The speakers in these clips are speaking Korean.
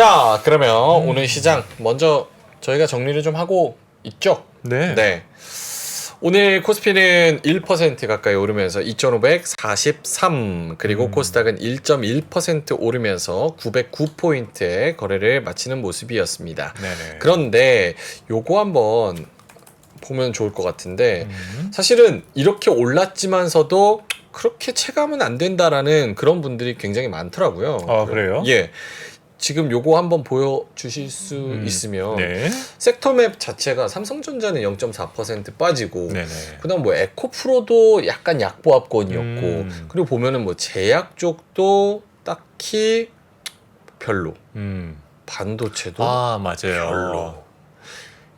자, 그러면 오늘 시장 먼저 저희가 정리를 좀 하고 있죠? 네. 오늘 코스피는 1% 가까이 오르면서 2,543, 그리고 코스닥은 1.1% 오르면서 909포인트의 거래를 마치는 모습이었습니다. 네네. 그런데 요거 한번 보면 좋을 것 같은데, 사실은 이렇게 올랐지만서도 그렇게 체감은 안 된다라는 그런 분들이 굉장히 많더라고요. 아, 그래요? 예. 지금 요거 한번 보여주실 수 있으면, 네. 섹터맵 자체가 삼성전자는 0.4% 빠지고, 네네. 그다음 뭐 에코프로도 약간 약보합권이었고, 그리고 보면은 뭐 제약 쪽도 딱히 별로, 반도체도 아, 맞아요. 별로.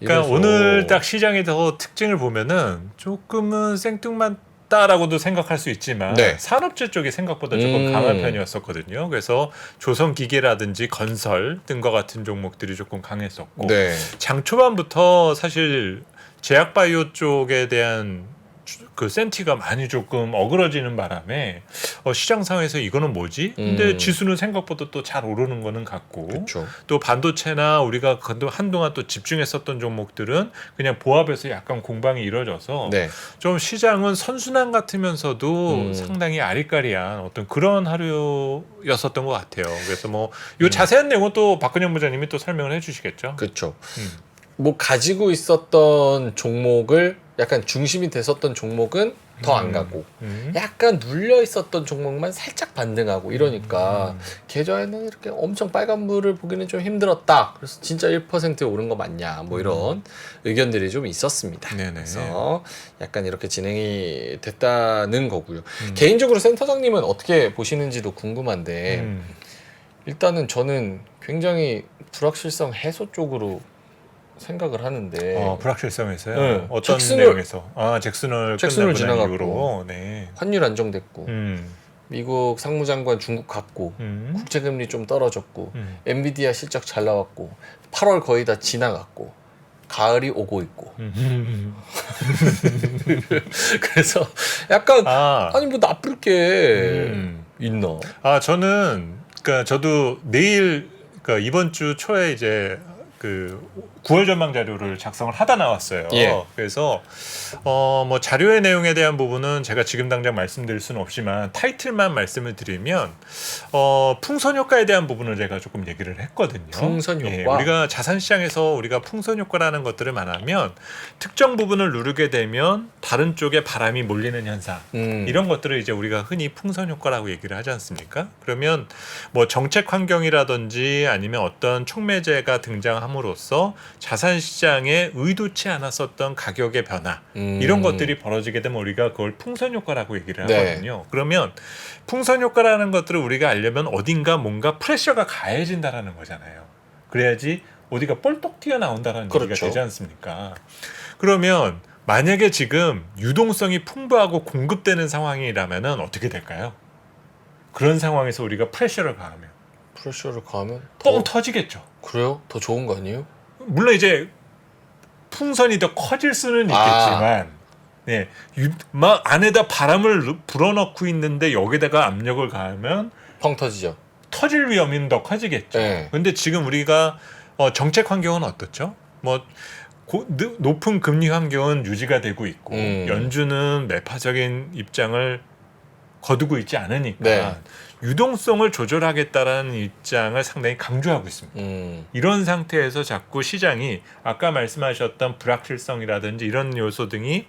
그러니까 이래서 오늘 딱 시장의 더 특징을 보면은 조금은 생뚱맞다라고도 생각할 수 있지만 네. 산업재 쪽이 생각보다 조금 강한 편이었었거든요. 그래서 조선기계라든지 건설 등과 같은 종목들이 조금 강했었고 네. 장 초반부터 사실 제약바이오 쪽에 대한 그 센티가 많이 조금 어그러지는 바람에 시장 상황에서 이거는 뭐지? 근데 지수는 생각보다 또 잘 오르는 거는 같고 그렇죠. 또 반도체나 우리가 한동안 또 집중했었던 종목들은 그냥 보합에서 약간 공방이 이루어져서 네. 좀 시장은 선순환 같으면서도 상당히 아리까리한 어떤 그런 하루였었던 것 같아요. 그래서 뭐 이 자세한 내용은 또 박근영 부장님이 또 설명을 해주시겠죠. 그렇죠. 뭐 가지고 있었던 종목을 약간 중심이 됐었던 종목은 더 안 가고 약간 눌려 있었던 종목만 살짝 반등하고 이러니까 계좌에는 이렇게 엄청 빨간불을 보기는 좀 힘들었다. 그래서 진짜 1% 오른 거 맞냐 뭐 이런 의견들이 좀 있었습니다. 네네. 그래서 약간 이렇게 진행이 됐다는 거고요. 개인적으로 센터장님은 어떻게 보시는지도 궁금한데 일단은 저는 굉장히 불확실성 해소 쪽으로 생각을 하는데 불확실성에서요. 네. 어떤 잭슨을- 내용에서? 잭슨을 잭슨을 끝나고 난 지나갔고. 이후로. 네. 환율 안정됐고 음. 미국 상무장관 중국 갔고 국채금리 좀 떨어졌고 엔비디아 실적 잘 나왔고 8월 거의 다 지나갔고 가을이 오고 있고 그래서 약간 아니 뭐 나쁠 게 있나? 저는 그러니까 저도 내일 그러니까 이번 주 초에 이제 그 9월 전망 자료를 작성을 하다 나왔어요. 예. 그래서 뭐 자료의 내용에 대한 부분은 제가 지금 당장 말씀드릴 수는 없지만 타이틀만 말씀을 드리면 풍선 효과에 대한 부분을 제가 조금 얘기를 했거든요. 풍선 효과. 예, 우리가 자산 시장에서 우리가 풍선 효과라는 것들을 말하면 특정 부분을 누르게 되면 다른 쪽에 바람이 몰리는 현상 이런 것들을 이제 우리가 흔히 풍선 효과라고 얘기를 하지 않습니까? 그러면 뭐 정책 환경이라든지 아니면 어떤 촉매제가 등장함으로써 자산 시장에 의도치 않았었던 가격의 변화 이런 것들이 벌어지게 되면 우리가 그걸 풍선 효과라고 얘기를 네. 하거든요. 그러면 풍선 효과라는 것들을 우리가 알려면 어딘가 뭔가 프레셔가 가해진다라는 거잖아요. 그래야지 어디가 볼떡 튀어나온다라는 그렇죠. 얘기가 되지 않습니까? 그러면 만약에 지금 유동성이 풍부하고 공급되는 상황이라면은 어떻게 될까요? 그런 상황에서 우리가 프레셔를 가하면 프레셔를 가하면 뻥 터지겠죠. 그래요? 더 좋은 거 아니에요? 물론 이제 풍선이 더 커질 수는 있겠지만 네, 막 안에다 바람을 불어넣고 있는데 여기다가 압력을 가하면 펑 터지죠. 터질 위험은 더 커지겠죠. 네. 근데 지금 우리가 정책 환경은 어떻죠? 뭐 높은 금리 환경은 유지가 되고 있고 연준은 매파적인 입장을 거두고 있지 않으니까 네. 유동성을 조절하겠다라는 입장을 상당히 강조하고 있습니다. 이런 상태에서 자꾸 시장이 아까 말씀하셨던 불확실성이라든지 이런 요소 등이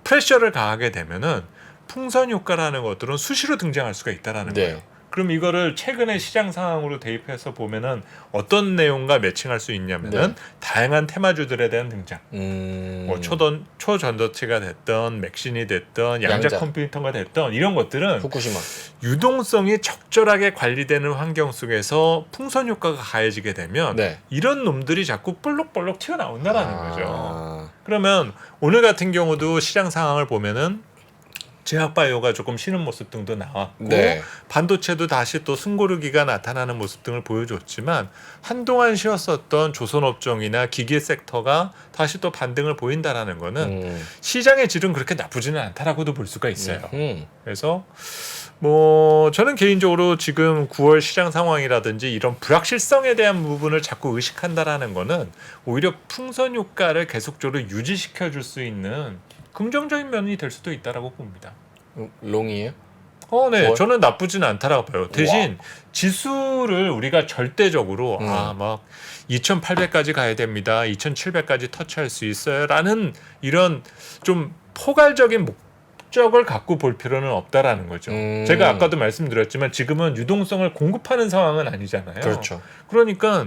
프레셔를 가하게 되면은 풍선 효과라는 것들은 수시로 등장할 수가 있다라는 네. 거예요. 그럼 이거를 최근의 시장 상황으로 대입해서 보면은 어떤 내용과 매칭할 수 있냐면은 다양한 테마주들에 대한 등장. 뭐 초전도체가 됐던 맥신이 됐던 양자 컴퓨터가 됐던 이런 것들은 후쿠시마. 유동성이 적절하게 관리되는 환경 속에서 풍선 효과가 가해지게 되면 이런 놈들이 자꾸 볼록볼록 튀어나온다라는 거죠. 그러면 오늘 같은 경우도 시장 상황을 보면은 제약바이오가 조금 쉬는 모습 등도 나왔고 반도체도 다시 또 숨고르기가 나타나는 모습 등을 보여줬지만 한동안 쉬었었던 조선업종이나 기계 섹터가 다시 또 반등을 보인다라는 거는 시장의 질은 그렇게 나쁘지는 않다라고도 볼 수가 있어요. 그래서 뭐 저는 개인적으로 지금 9월 시장 상황이라든지 이런 불확실성에 대한 부분을 자꾸 의식한다라는 거는 오히려 풍선 효과를 계속적으로 유지시켜 줄 수 있는 긍정적인 면이 될 수도 있다라고 봅니다. 롱이에요? 네. 9월? 저는 나쁘지는 않다라고 봐요. 대신 와. 지수를 우리가 절대적으로 막 2,800까지 가야 됩니다. 2,700까지 터치할 수 있어요라는 이런 좀 포괄적인 목적을 갖고 볼 필요는 없다라는 거죠. 제가 아까도 말씀드렸지만 지금은 유동성을 공급하는 상황은 아니잖아요. 그렇죠. 그러니까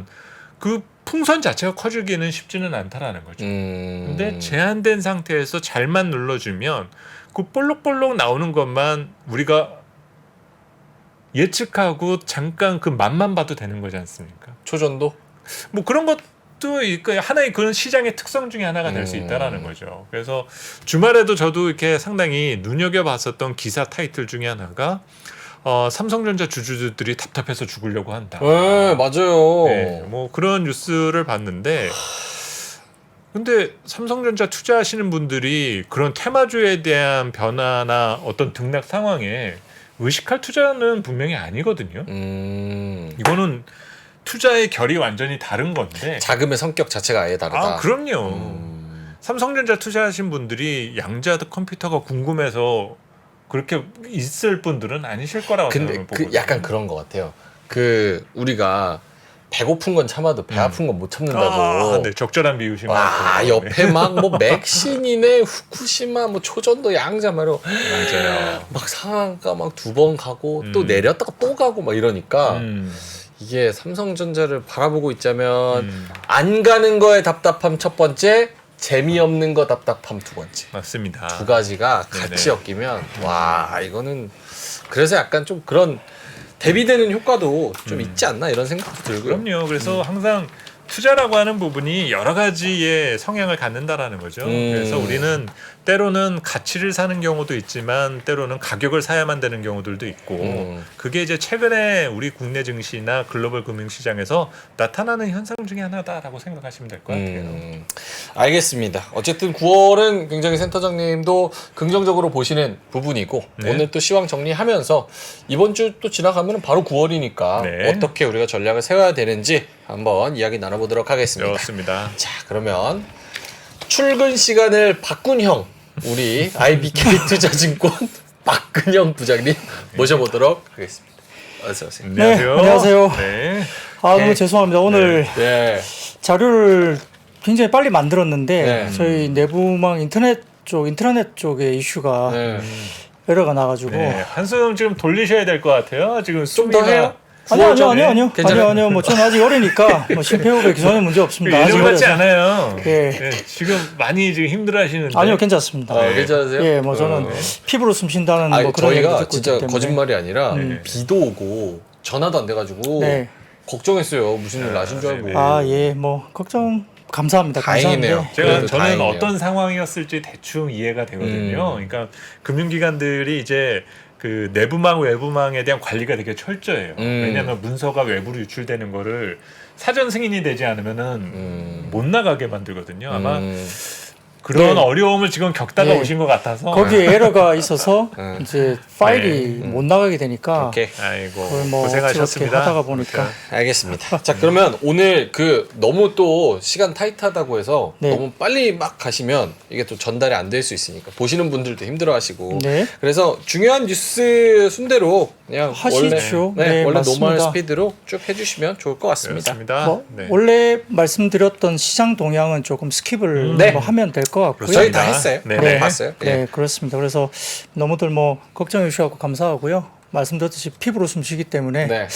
그 풍선 자체가 커지기는 쉽지는 않다라는 거죠. 근데 제한된 상태에서 잘만 눌러주면 그 볼록볼록 나오는 것만 우리가 예측하고 잠깐 그 맛만 봐도 되는 거지 않습니까? 초전도? 뭐 그런 것도 하나의 그런 시장의 특성 중에 하나가 될 수 있다라는 거죠. 그래서 주말에도 저도 이렇게 상당히 눈여겨봤었던 기사 타이틀 중에 하나가 삼성전자 주주들이 답답해서 죽으려고 한다. 네, 맞아요. 네, 뭐 그런 뉴스를 봤는데 근데 삼성전자 투자하시는 분들이 그런 테마주에 대한 변화나 어떤 등락 상황에 의식할 투자는 분명히 아니거든요. 이거는 투자의 결이 완전히 다른 건데 자금의 성격 자체가 아예 다르다. 그럼요. 삼성전자 투자하신 분들이 양자드 컴퓨터가 궁금해서 그렇게 있을 분들은 아니실 거라고 근데 저는 보거든요. 약간 그런 것 같아요. 우리가 배고픈 건 참아도 배 아픈 건 못 참는다고. 네, 적절한 비유신 것 와, 같아요. 옆에 막 뭐 맥신이네, 후쿠시마, 뭐 초전도 양자마로 맞아요. 막 상한가 막 2번 가고 또 내렸다가 또 가고 막 이러니까 이게 삼성전자를 바라보고 있자면 안 가는 거에 답답함 첫 번째, 재미없는 거 답답함 두 번째. 맞습니다. 두 가지가 같이 엮이면 와, 이거는 그래서 약간 좀 그런 대비되는 효과도 좀 있지 않나 이런 생각도 들고요. 그럼요. 그래서 항상 투자라고 하는 부분이 여러 가지의 성향을 갖는다라는 거죠. 그래서 우리는 때로는 가치를 사는 경우도 있지만 때로는 가격을 사야만 되는 경우들도 있고 그게 이제 최근에 우리 국내 증시나 글로벌 금융시장에서 나타나는 현상 중에 하나다라고 생각하시면 될 것 같아요. 알겠습니다. 어쨌든 9월은 굉장히 센터장님도 긍정적으로 보시는 부분이고 네. 오늘 또 시황 정리하면서 이번 주 또 지나가면 바로 9월이니까 네. 어떻게 우리가 전략을 세워야 되는지 한번 이야기 나눠보도록 하겠습니다. 좋습니다. 자, 그러면 출근 시간을 바꾼 형 우리 IBK 투자증권 박근영 부장님 모셔보도록 하겠습니다. 어서 오세요. 안녕하세요. 네, 안녕하세요. 네. 너무 죄송합니다. 오늘 네. 자료를 굉장히 빨리 만들었는데 네. 저희 내부망 인터넷 쪽에 이슈가 에러가 나가지고 네. 한숨 지금 돌리셔야 될 것 같아요. 지금 좀 더 해요? 아니요. 괜찮아요? 뭐 저는 아직 어리니까 뭐 심폐호흡에 전혀 문제 없습니다. 아직 예전 같지 어려서. 않아요. 예. 네, 지금 많이 지금 힘들어하시는데. 아니요, 괜찮습니다. 괜찮으세요? 예, 뭐 저는 피부로 숨 쉰다는 뭐 그런 얘기도 저희가 듣고 진짜 있기 때문에. 거짓말이 아니라 비도 오고 전화도 안 돼가지고 네. 걱정했어요. 무슨 일 나신 줄 알고. 뭐 걱정 감사합니다. 다행이네요. 감사한데. 그래도 저는 다행이네요. 어떤 상황이었을지 대충 이해가 되거든요. 그러니까 금융기관들이 이제 그 내부망 외부망에 대한 관리가 되게 철저해요. 왜냐하면 문서가 외부로 유출되는 거를 사전 승인이 되지 않으면은 못 나가게 만들거든요. 아마 그런 네. 어려움을 지금 겪다가 네. 오신 것 같아서. 거기에 에러가 있어서 이제 파일이 못 나가게 되니까 오케이. 아이고 그걸 뭐 고생하셨습니다. 어떻게 하다가 보니까 알겠습니다. 자, 그러면 오늘 너무 또 시간 타이트하다고 해서 네. 너무 빨리 막 가시면 이게 또 전달이 안 될 수 있으니까 보시는 분들도 힘들어하시고. 네. 그래서 중요한 뉴스 순대로 그냥 하시죠. 원래 네, 맞습니다. 노멀 스피드로 쭉 해주시면 좋을 것 같습니다. 그렇습니다. 뭐 네. 원래 말씀드렸던 시장 동향은 조금 스킵을 네. 뭐 하면 될 것 같고요. 저희 다 했어요. 네. 다 네. 봤어요. 예. 네, 그렇습니다. 그래서 너무들 뭐 걱정해 주셔서 감사하고요. 말씀드렸듯이 피부로 숨 쉬기 때문에 네.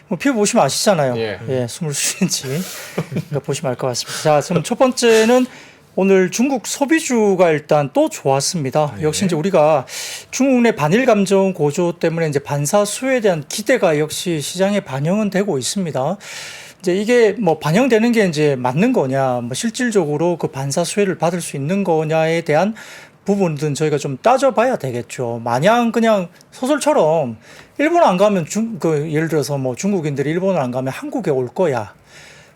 뭐 피부 보시면 아시잖아요. 예. 숨을 쉬는지 그러니까 보시면 알 것 같습니다. 자, 지금 첫 번째는 오늘 중국 소비주가 일단 또 좋았습니다. 역시 이제 우리가 중국 내 반일 감정 고조 때문에 이제 반사 수요에 대한 기대가 역시 시장에 반영은 되고 있습니다. 이제 이게 뭐 반영되는 게 이제 맞는 거냐, 뭐 실질적으로 그 반사 수혜를 받을 수 있는 거냐에 대한 부분들은 저희가 좀 따져봐야 되겠죠. 마냥 그냥 소설처럼 일본 안 가면 예를 들어서 뭐 중국인들이 일본을 안 가면 한국에 올 거야.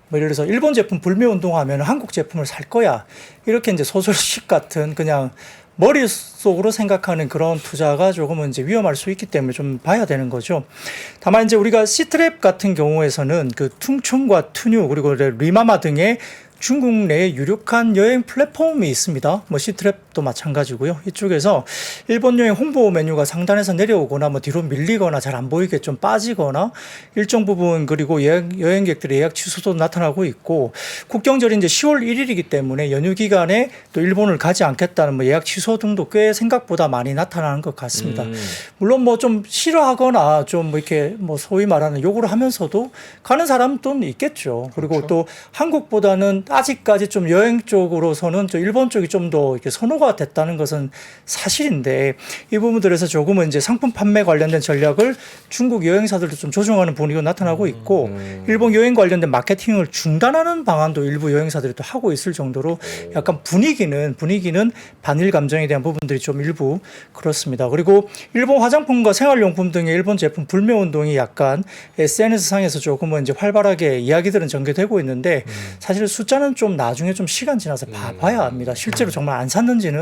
뭐 예를 들어서 일본 제품 불매 운동하면 한국 제품을 살 거야. 이렇게 이제 소설식 같은 그냥 머릿속으로 생각하는 그런 투자가 조금은 이제 위험할 수 있기 때문에 좀 봐야 되는 거죠. 다만 이제 우리가 시트랩 같은 경우에서는 그 퉁충과 투뉴 그리고 리마마 등의 중국 내에 유력한 여행 플랫폼이 있습니다. 뭐 시트랩도 마찬가지고요. 이쪽에서 일본 여행 홍보 메뉴가 상단에서 내려오거나 뭐 뒤로 밀리거나 잘 안 보이게 좀 빠지거나 일정 부분 그리고 여행객들의 예약 취소도 나타나고 있고 국경절이 이제 10월 1일이기 때문에 연휴 기간에 또 일본을 가지 않겠다는 뭐 예약 취소 등도 꽤 생각보다 많이 나타나는 것 같습니다. 물론 뭐 좀 싫어하거나 좀 뭐 이렇게 뭐 소위 말하는 요구를 하면서도 가는 사람도 있겠죠. 그리고 그렇죠. 또 한국보다는 아직까지 좀 여행 쪽으로서는 저 일본 쪽이 좀 더 이렇게 선호가 됐다는 것은 사실인데 이 부분들에서 조금은 이제 상품 판매 관련된 전략을 중국 여행사들도 좀 조정하는 분위기가 나타나고 있고 일본 여행 관련된 마케팅을 중단하는 방안도 일부 여행사들이 또 하고 있을 정도로 약간 분위기는 반일 감정에 대한 부분들이 좀 일부 그렇습니다. 그리고 일본 화장품과 생활용품 등의 일본 제품 불매 운동이 약간 SNS 상에서 조금은 이제 활발하게 이야기들은 전개되고 있는데 사실 숫자는 좀 나중에 좀 시간 지나서 봐야 합니다. 실제로 정말 안 샀는지는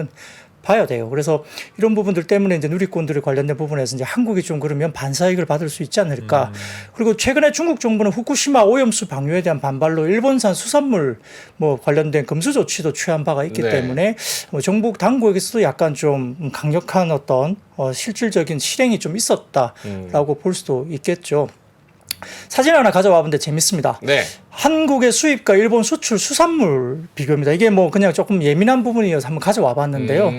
봐야 돼요. 그래서 이런 부분들 때문에 이제 누리꾼들에 관련된 부분에서 이제 한국이 좀 그러면 반사이익을 받을 수 있지 않을까. 그리고 최근에 중국 정부는 후쿠시마 오염수 방류에 대한 반발로 일본산 수산물 뭐 관련된 금수 조치도 취한 바가 있기 때문에 뭐 정부 당국에서도 약간 좀 강력한 어떤 실질적인 실행이 좀 있었다라고 볼 수도 있겠죠. 사진 하나 가져와 봤는데 재밌습니다. 네. 한국의 수입과 일본 수출 수산물 비교입니다. 이게 뭐 그냥 조금 예민한 부분이어서 한번 가져와 봤는데요.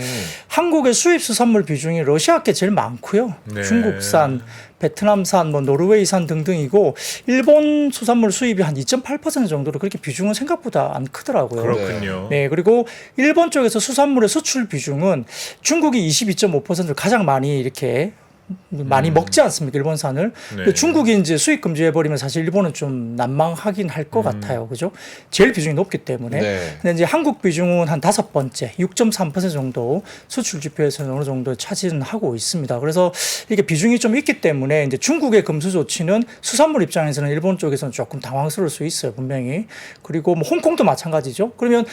한국의 수입 수산물 비중이 러시아께 제일 많고요. 네. 중국산, 베트남산, 뭐 노르웨이산 등등이고 일본 수산물 수입이 한 2.8% 정도로 그렇게 비중은 생각보다 안 크더라고요. 그렇군요. 네, 그리고 일본 쪽에서 수산물의 수출 비중은 중국이 22.5%를 가장 많이 이렇게 많이 먹지 않습니까? 일본산을. 근데 중국이 이제 수입 금지해버리면 사실 일본은 좀 난망하긴 할 것 같아요. 그죠? 제일 비중이 높기 때문에. 근데 이제 한국 비중은 한 5번째, 6.3% 정도 수출 지표에서는 어느 정도 차지는 하고 있습니다. 그래서 이게 비중이 좀 있기 때문에 이제 중국의 금수 조치는 수산물 입장에서는 일본 쪽에서는 조금 당황스러울 수 있어요. 분명히. 그리고 뭐 홍콩도 마찬가지죠. 그러면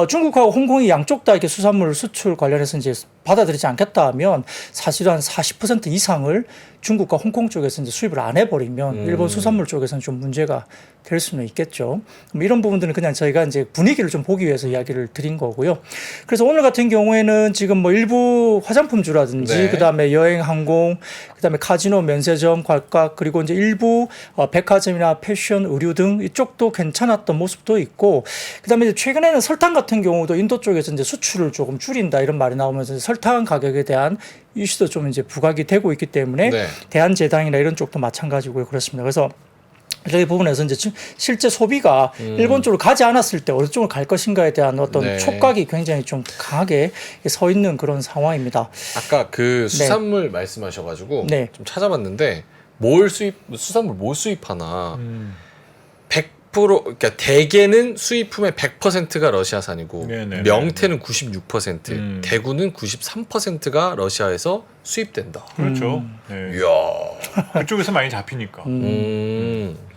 중국하고 홍콩이 양쪽 다 이렇게 수산물 수출 관련해서 이제 받아들이지 않겠다 하면 사실 한 40% 이상을 중국과 홍콩 쪽에서 이제 수입을 안 해버리면 일본 수산물 쪽에서는 좀 문제가 될 수는 있겠죠. 이런 부분들은 그냥 저희가 이제 분위기를 좀 보기 위해서 이야기를 드린 거고요. 그래서 오늘 같은 경우에는 지금 뭐 일부 화장품주라든지 그다음에 여행, 항공, 그다음에 카지노, 면세점, 괄각 그리고 이제 일부 백화점이나 패션, 의류 등 이쪽도 괜찮았던 모습도 있고 그다음에 이제 최근에는 설탕 같은 경우도 인도 쪽에서 이제 수출을 조금 줄인다 이런 말이 나오면서 설탕 가격에 대한 이슈도 좀 이제 부각이 되고 있기 때문에 대한제당이나 이런 쪽도 마찬가지고요. 그렇습니다. 그래서 이 부분에서 이제 실제 소비가 일본 쪽으로 가지 않았을 때 어느 쪽으로 갈 것인가에 대한 어떤 촉각이 굉장히 좀 강하게 서 있는 그런 상황입니다. 아까 그 수산물 말씀하셔가지고 좀 찾아봤는데 수산물 뭘 수입하나 100% 그러니까 대게는 수입품의 100%가 러시아산이고 명태는 96%, 대구는 93%가 러시아에서 수입된다. 그렇죠. 이야. 그쪽에서 많이 잡히니까.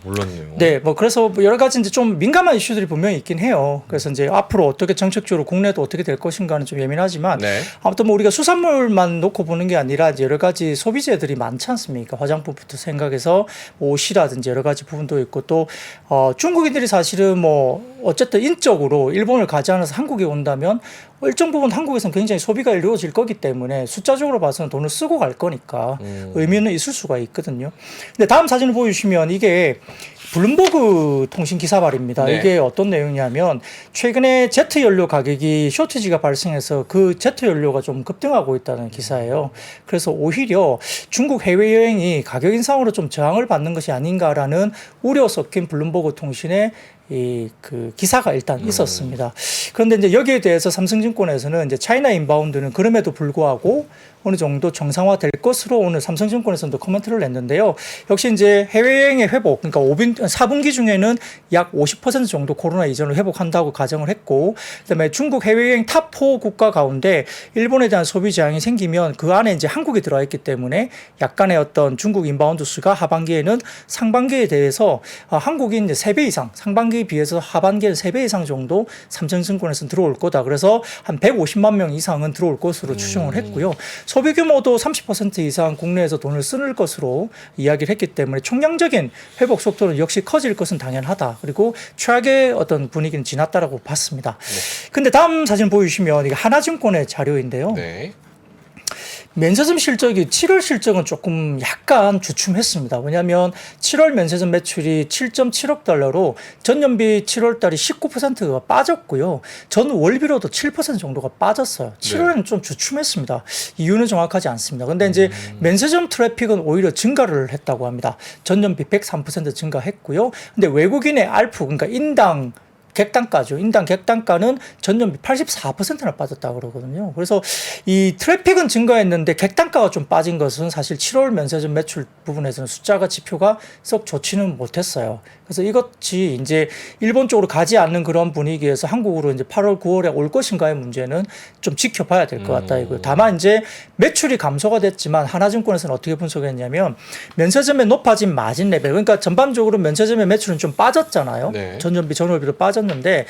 몰랐네요. 네, 뭐 그래서 여러 가지 이제 좀 민감한 이슈들이 분명히 있긴 해요. 그래서 이제 앞으로 어떻게 정책적으로 국내도 어떻게 될 것인가는 좀 예민하지만 아무튼 뭐 우리가 수산물만 놓고 보는 게 아니라 이제 여러 가지 소비재들이 많지 않습니까? 화장품부터 생각해서 옷이라든지 여러 가지 부분도 있고 또 중국인들이 사실은 뭐 어쨌든 인적으로 일본을 가지 않아서 한국에 온다면 일정 부분 한국에서는 굉장히 소비가 이루어질 거기 때문에 숫자적으로 봐서는 돈을 쓰고 갈 거니까 의미는 있을 수가 있거든요. 근데 다음 사진을 보여주시면 이게 블룸버그 통신 기사발입니다. 이게 어떤 내용이냐면 최근에 제트 연료 가격이 쇼티지가 발생해서 그 제트 연료가 좀 급등하고 있다는 기사예요. 그래서 오히려 중국 해외여행이 가격 인상으로 좀 저항을 받는 것이 아닌가라는 우려 섞인 블룸버그 통신의 그 기사가 일단 있었습니다. 그런데 이제 여기에 대해서 삼성증권에서는 이제 차이나 인바운드는 그럼에도 불구하고 어느 정도 정상화될 것으로 오늘 삼성증권에서도 코멘트를 냈는데요. 역시 이제 해외여행의 회복, 그러니까 4분기 중에는 약 50% 정도 코로나 이전을 회복한다고 가정을 했고, 그다음에 중국 해외여행 탑4 국가 가운데 일본에 대한 소비 저항이 생기면 그 안에 이제 한국이 들어와 있기 때문에 약간의 어떤 중국 인바운드 수가 하반기에는 상반기에 대해서 한국이 이제 3배 이상, 상반기에 비해서 하반기에는 3배 이상 정도 삼성증권에서는 들어올 거다. 그래서 한 150만 명 이상은 들어올 것으로 추정을 했고요. 소비 규모도 30% 이상 국내에서 돈을 쓸 것으로 이야기를 했기 때문에 총량적인 회복 속도는 역시 커질 것은 당연하다. 그리고 최악의 어떤 분위기는 지났다라고 봤습니다. 근데 다음 사진 보여주시면 이게 하나증권의 자료인데요. 네. 면세점 실적이 7월 실적은 조금 약간 주춤했습니다. 왜냐하면 7월 면세점 매출이 7.7억 달러로 전년비 7월 달이 19%가 빠졌고요. 전 월비로도 7% 정도가 빠졌어요. 7월에는 네. 좀 주춤했습니다. 이유는 정확하지 않습니다. 근데 이제 면세점 트래픽은 오히려 증가를 했다고 합니다. 전년비 103% 증가했고요. 근데 외국인의 알프, 그러니까 인당 객단가죠. 인당 객단가는 전년비 84%나 빠졌다고 그러거든요. 그래서 이 트래픽은 증가했는데 객단가가 좀 빠진 것은 사실 7월 면세점 매출 부분에서는 숫자가 지표가 썩 좋지는 못했어요. 그래서 이것이 이제 일본 쪽으로 가지 않는 그런 분위기에서 한국으로 이제 8월, 9월에 올 것인가의 문제는 좀 지켜봐야 될 것 같다 이거예요. 다만 이제 매출이 감소가 됐지만 하나증권에서는 어떻게 분석했냐면 면세점의 높아진 마진 레벨, 그러니까 전반적으로 면세점의 매출은 좀 빠졌잖아요. 네. 전년비, 전월비로 빠졌는데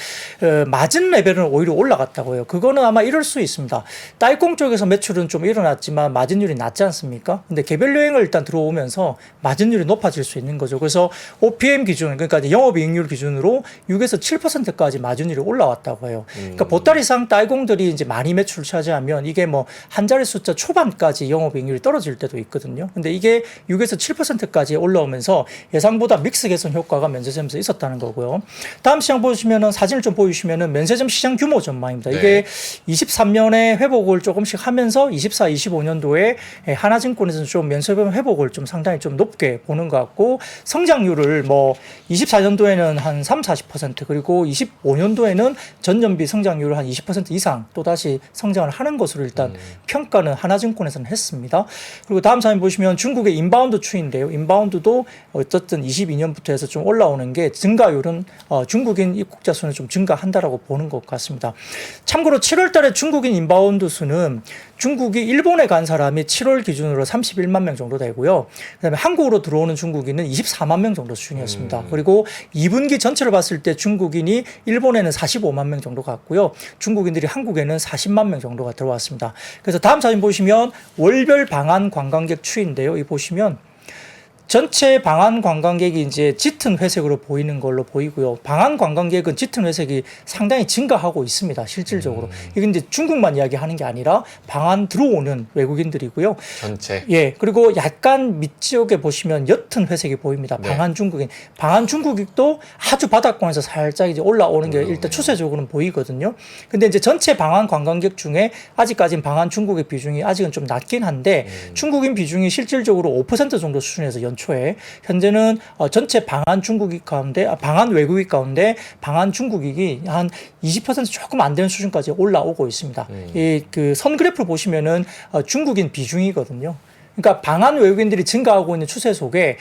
마진 레벨은 오히려 올라갔다고 해요. 그거는 아마 이럴 수 있습니다. 따이콩 쪽에서 매출은 좀 일어났지만 마진율이 낮지 않습니까? 근데 개별 여행을 일단 들어오면서 마진율이 높아질 수 있는 거죠. 그래서 OPM 기준, 그러니까 이제 영업이익률 기준으로 6에서 7%까지 마진율이 올라왔다고 해요. 그러니까 보따리 이상 따이공들이 이제 많이 매출을 차지하면 이게 뭐 한 자리 숫자 초반까지 영업이익률이 떨어질 때도 있거든요. 근데 이게 6에서 7%까지 올라오면서 예상보다 믹스 개선 효과가 면세점에서 있었다는 거고요. 다음 시장 보시면은 사진을 좀 보여주시면은 면세점 시장 규모 전망입니다. 이게 23년에 회복을 조금씩 하면서 24, 25년도에 하나증권에서는 좀 면세점 회복을 좀 상당히 좀 높게 보는 것 같고 성장률을 뭐 24년도에는 한 3, 40% 그리고 25년도에는 전년비 성장률을 한 20% 이상 또다시 성장을 하는 것으로 일단 평가는 하나증권에서는 했습니다. 그리고 다음 사진 보시면 중국의 인바운드 추인데요. 인바운드도 어쨌든 22년부터 해서 좀 올라오는 게 증가율은 중국인 입국자 수는 좀 증가한다라고 보는 것 같습니다. 참고로 7월 달에 중국인 인바운드 수는 중국이 일본에 간 사람이 7월 기준으로 31만 명 정도 되고요. 그다음에 한국으로 들어오는 중국인은 24만 명 정도 수준이었습니다. 그리고 2분기 전체를 봤을 때 중국인이 일본에는 45만 명 정도 갔고요. 중국인들이 한국에는 40만 명 정도가 들어왔습니다. 그래서 다음 사진 보시면 월별 방한 관광객 추인데요. 이 보시면 전체 방한 관광객이 이제 짙은 회색으로 보이는 걸로 보이고요. 방한 관광객은 짙은 회색이 상당히 증가하고 있습니다. 실질적으로. 이게 이제 중국만 이야기하는 게 아니라 방한 들어오는 외국인들이고요. 전체. 예. 그리고 약간 밑쪽에 보시면 옅은 회색이 보입니다. 방한 중국인. 방한 중국인도 아주 바닥권에서 살짝 이제 올라오는 게 일단 추세적으로는 보이거든요. 근데 이제 전체 방한 관광객 중에 아직까지는 방한 중국의 비중이 아직은 좀 낮긴 한데 중국인 비중이 실질적으로 5% 정도 수준에서 연초에 현재는 전체 방한 중국인 가운데 방한 외국인 가운데 방한 중국인이 한 20% 조금 안 되는 수준까지 올라오고 있습니다. 이 그 선 그래프를 보시면은 중국인 비중이거든요. 그러니까 방한 외국인들이 증가하고 있는 추세 속에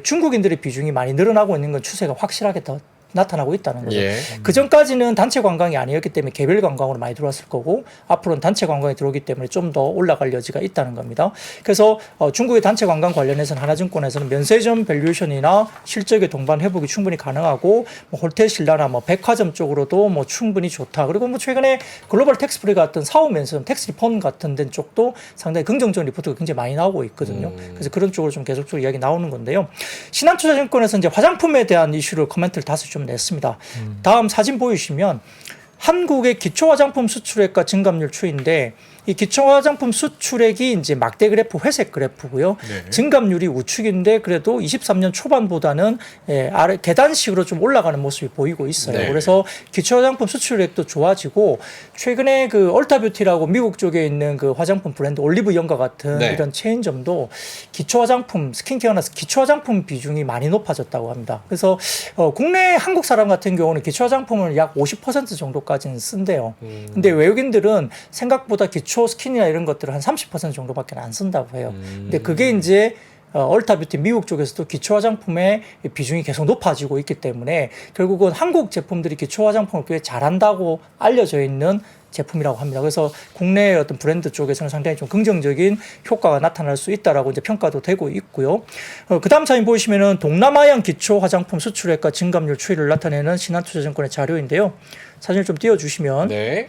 중국인들의 비중이 많이 늘어나고 있는 건 추세가 확실하게 더 나타나고 있다는 거죠. 예. 그 전까지는 단체 관광이 아니었기 때문에 개별 관광으로 많이 들어왔을 거고 앞으로는 단체 관광이 들어오기 때문에 좀 더 올라갈 여지가 있다는 겁니다. 그래서 중국의 단체 관광 관련해서는 하나증권에서는 면세점 밸류에이션이나 실적의 동반 회복이 충분히 가능하고 뭐 홀텔 신라나 뭐 백화점 쪽으로도 뭐 충분히 좋다. 그리고 뭐 최근에 글로벌 텍스프리 같은 사후 면세점 텍스 리펀 같은 데 쪽도 상당히 긍정적인 리포트가 굉장히 많이 나오고 있거든요. 그래서 그런 쪽으로 좀 계속적으로 이야기 나오는 건데요. 신한투자증권에서 이제 화장품에 대한 이슈를 코멘트를 다소 좀 냈습니다. 다음 사진 보여주시면 한국의 기초화장품 수출액과 증감률 추이인데 이 기초화장품 수출액이 이제 막대 그래프, 회색 그래프고요. 네. 증감률이 우측인데 그래도 23년 초반보다는 아래 계단식으로 좀 올라가는 모습이 보이고 있어요. 네. 그래서 기초화장품 수출액도 좋아지고 최근에 그 얼타뷰티라고 미국 쪽에 있는 그 화장품 브랜드 올리브 영과 같은 네. 이런 체인점도 기초화장품, 스킨케어나 기초화장품 비중이 많이 높아졌다고 합니다. 그래서 국내 한국 사람 같은 경우는 기초화장품을 약 50% 정도까지는 쓴대요. 근데 외국인들은 생각보다 기초 기초 스킨이나 이런 것들을 한 30% 정도밖에 안 쓴다고 해요. 근데 그게 이제 얼타뷰티 미국 쪽에서도 기초 화장품의 비중이 계속 높아지고 있기 때문에 결국은 한국 제품들이 기초 화장품을 꽤 잘한다고 알려져 있는 제품이라고 합니다. 그래서 국내의 어떤 브랜드 쪽에서는 상당히 좀 긍정적인 효과가 나타날 수 있다라고 이제 평가도 되고 있고요. 그다음 사진 보시면은 동남아형 기초 화장품 수출액과 증감률 추이를 나타내는 신한투자증권의 자료인데요. 사진을 좀 띄워주시면. 네.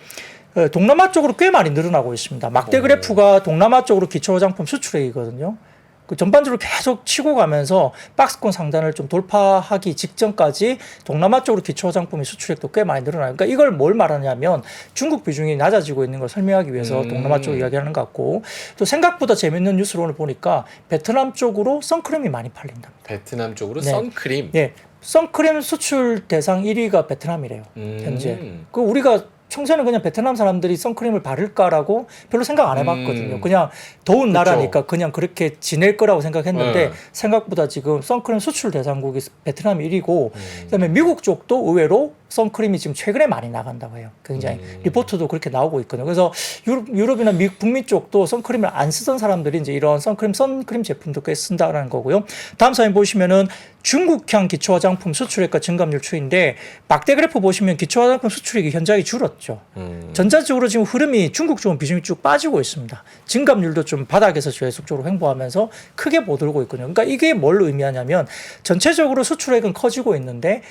동남아 쪽으로 꽤 많이 늘어나고 있습니다. 막대 그래프가 동남아 쪽으로 기초 화장품 수출액이거든요. 그 전반적으로 계속 치고 가면서 박스권 상단을 좀 돌파하기 직전까지 동남아 쪽으로 기초 화장품의 수출액도 꽤 많이 늘어나요. 그러니까 이걸 뭘 말하냐면 중국 비중이 낮아지고 있는 걸 설명하기 위해서 동남아 쪽 이야기하는 것 같고, 또 생각보다 재밌는 뉴스를 오늘 보니까 베트남 쪽으로 선크림이 많이 팔린답니다. 베트남 쪽으로 네. 선크림. 네, 선크림 수출 대상 1위가 베트남이래요. 현재. 그 우리가 평소에는 그냥 베트남 사람들이 선크림을 바를까라고 별로 생각 안 해봤거든요. 그냥 더운 그쵸. 나라니까 그냥 그렇게 지낼 거라고 생각했는데 생각보다 지금 선크림 수출 대상국이 베트남이 1위고 그다음에 미국 쪽도 의외로 선크림이 지금 최근에 많이 나간다고 해요. 굉장히 리포트도 그렇게 나오고 있거든요. 그래서 유럽이나 미국 북미 쪽도 선크림을 안 쓰던 사람들이 이제 이런 선크림 제품도 꽤 쓴다라는 거고요. 다음 사진 보시면은 중국향 기초 화장품 수출액과 증감률 추이인데 막대 그래프 보시면 기초 화장품 수출액이 현저하게 줄었죠. 전체적으로 지금 흐름이 중국 쪽은 비중이 쭉 빠지고 있습니다. 증감률도 좀 바닥에서 계속적으로 횡보하면서 크게 못 오르고 있거든요. 그러니까 이게 뭘 의미하냐면 전체적으로 수출액은 커지고 있는데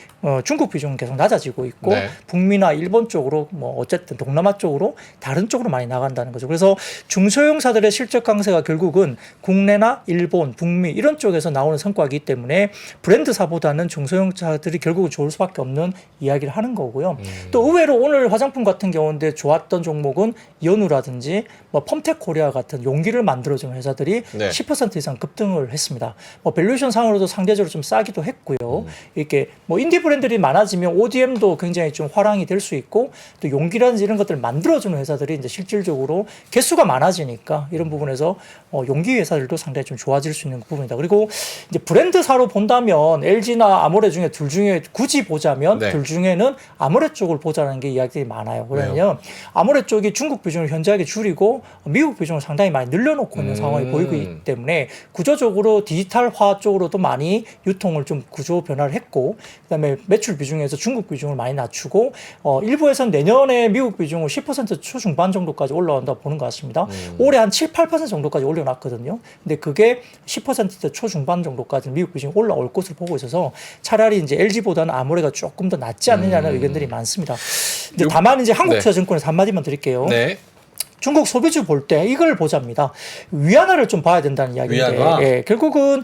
중국 비중은 계속 낮아지고 있고 네. 북미나 일본 쪽으로 뭐 어쨌든 동남아 쪽으로 다른 쪽으로 많이 나간다는 거죠. 그래서 중소형사들의 실적 강세가 결국은 국내나 일본, 북미 이런 쪽에서 나오는 성과이기 때문에 브랜드사보다는 중소형사들이 결국은 좋을 수밖에 없는 이야기를 하는 거고요. 또 의외로 오늘 화장품 같은 경우인데 좋았던 종목은 연우라든지 뭐 펌텍코리아 같은 용기를 만들어주는 회사들이 네. 10% 이상 급등을 했습니다. 뭐 밸류에이션 상으로도 상대적으로 좀 싸기도 했고요. 이렇게 뭐 인디 브랜드들이 많아지면 ODM도 굉장히 좀 화랑이 될 수 있고 또 용기라든지 이런 것들을 만들어주는 회사들이 이제 실질적으로 개수가 많아지니까 이런 부분에서 용기 회사들도 상당히 좀 좋아질 수 있는 부분이다. 그리고 이제 브랜드사로 본다면 LG나 아모레 중에 둘 중에 굳이 보자면 네. 둘 중에는 아모레 쪽을 보자는 게 이야기들이 많아요. 왜냐하면 아모레 쪽이 중국 비중을 현저하게 줄이고 미국 비중을 상당히 많이 늘려놓고 있는 상황이 보이고 있기 때문에 구조적으로 디지털화 쪽으로도 많이 유통을 좀 구조 변화를 했고 그다음에 매출 비중에서 중국 비중을 많이 낮추고 일부에서는 내년에 미국 비중을 10% 초중반 정도까지 올라온다고 보는 것 같습니다. 올해 한 7, 8% 정도까지 올려놨거든요. 근데 그게 10% 초중반 정도까지 미국 비중이 올라올 것으로 보고 있어서 차라리 이제 LG보다는 아모레가 조금 더 낫지 않느냐는 의견들이 많습니다. 근데 다만 이제 한국투자증권에서 한마디만 드릴게요. 네. 중국 소비주 볼 때 이걸 보자입니다. 위안화를 좀 봐야 된다는 이야기인데, 위안화? 예, 결국은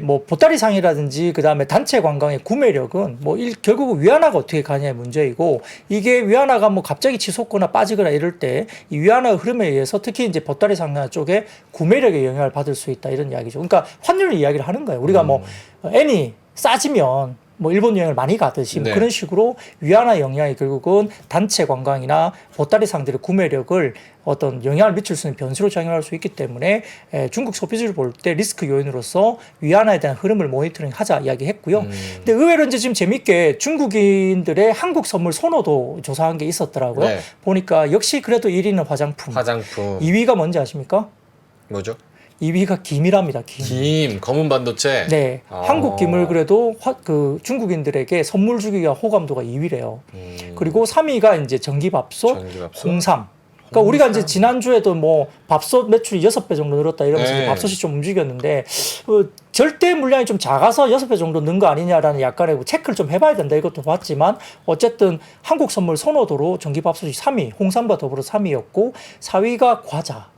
뭐 보따리상이라든지 그 다음에 단체 관광의 구매력은 뭐 결국은 위안화가 어떻게 가냐의 문제이고 이게 위안화가 뭐 갑자기 치솟거나 빠지거나 이럴 때 이 위안화 흐름에 의해서 특히 이제 보따리상 쪽에 구매력에 영향을 받을 수 있다 이런 이야기죠. 그러니까 환율 이야기를 하는 거예요. 우리가 뭐 엔이 싸지면 뭐 일본 여행을 많이 가듯이 뭐 그런 식으로 위안화 영향이 결국은 단체 관광이나 보따리상들의 구매력을 어떤 영향을 미칠 수 있는 변수로 작용할 수 있기 때문에 중국 소비주를 볼 때 리스크 요인으로서 위안화에 대한 흐름을 모니터링 하자 이야기했고요. 근데 의외로 이제 지금 재밌게 중국인들의 한국 선물 선호도 조사한 게 있었더라고요. 네. 보니까 역시 그래도 1위는 화장품. 2위가 뭔지 아십니까? 뭐죠? 2위가 김이랍니다. 김, 검은 반도체. 네, 한국 김을 그래도 그 중국인들에게 선물 주기가 호감도가 2위래요. 그리고 3위가 이제 전기밥솥, 홍삼. 그러니까 우리가 이제 지난주에도 뭐 밥솥 매출이 6배 정도 늘었다 이러면서 네. 밥솥이 좀 움직였는데 절대 물량이 좀 작아서 6배 정도 는 거 아니냐라는 약간의 체크를 좀 해봐야 된다 이것도 봤지만 어쨌든 한국 선물 선호도로 전기밥솥이 3위, 홍삼과 더불어 3위였고 4위가 과자.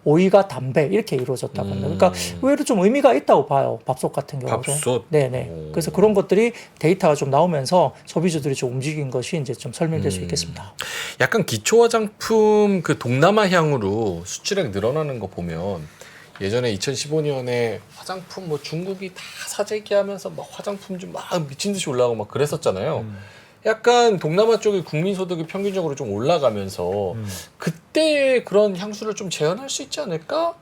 5위가 담배 이렇게 이루어졌다고 합니다. 그러니까 의외로 좀 의미가 있다고 봐요. 밥솥 같은 경우도. 밥솥. 네네. 그래서 그런 것들이 데이터가 좀 나오면서 소비주들이 좀 움직인 것이 이제 좀 설명될 수 있겠습니다. 약간 기초 화장품 그 동남아향으로 수출액 늘어나는 거 보면 예전에 2015년에 화장품 뭐 중국이 다 사재기하면서 막 화장품 좀 막 미친 듯이 올라가고 막 그랬었잖아요. 약간 동남아 쪽의 국민 소득이 평균적으로 좀 올라가면서 그때 그런 향수를 좀 재현할 수 있지 않을까?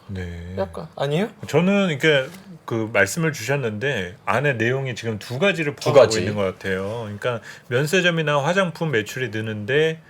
네. 약간 아니에요? 저는 이게 그 말씀을 주셨는데 안에 내용이 지금 두 가지를 포함하고 있는 것 같아요. 그러니까 면세점이나 화장품 매출이 느는데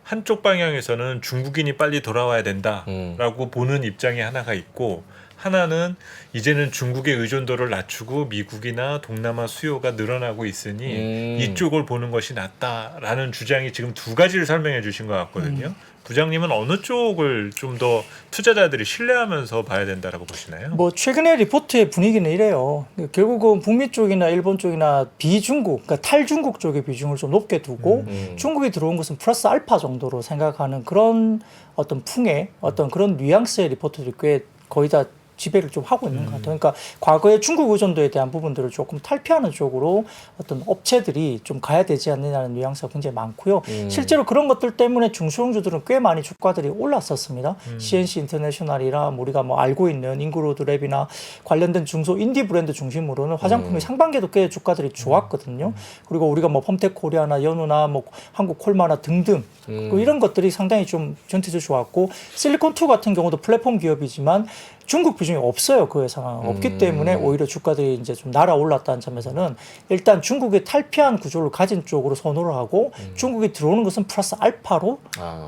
한쪽 방향에서는 중국인이 빨리 돌아와야 된다라고 보는 입장이 하나가 있고 하나는 이제는 중국의 의존도를 낮추고 미국이나 동남아 수요가 늘어나고 있으니 이쪽을 보는 것이 낫다라는 주장이 지금 두 가지를 설명해 주신 것 같거든요. 부장님은 어느 쪽을 좀 더 투자자들이 신뢰하면서 봐야 된다라고 보시나요? 뭐 최근에 리포트의 분위기는 이래요. 결국은 북미 쪽이나 일본 쪽이나 비중국, 그러니까 탈중국 쪽의 비중을 좀 높게 두고 중국이 들어온 것은 플러스 알파 정도로 생각하는 그런 어떤 풍의 어떤 그런 뉘앙스의 리포트들이 꽤 거의 다 지배를 좀 하고 있는 것 같아요. 그러니까 과거의 중국 의존도에 대한 부분들을 조금 탈피하는 쪽으로 어떤 업체들이 좀 가야 되지 않느냐는 뉘앙스가 굉장히 많고요. 실제로 그런 것들 때문에 중소형주들은 꽤 많이 주가들이 올랐었습니다. CNC 인터내셔널이나 우리가 뭐 알고 있는 인그로드 랩이나 관련된 중소 인디 브랜드 중심으로는 화장품이 상반기에도 꽤 주가들이 좋았거든요. 그리고 우리가 뭐 펌텍 코리아나 연우나 뭐 한국 콜마나 등등 이런 것들이 상당히 좀 전체적으로 좋았고 실리콘2 같은 경우도 플랫폼 기업이지만 중국 비중이 없어요. 그 회사는 없기 때문에 오히려 주가들이 이제 좀 날아올랐다는 점에서는 일단 중국의 탈피한 구조를 가진 쪽으로 선호를 하고 중국이 들어오는 것은 플러스 알파로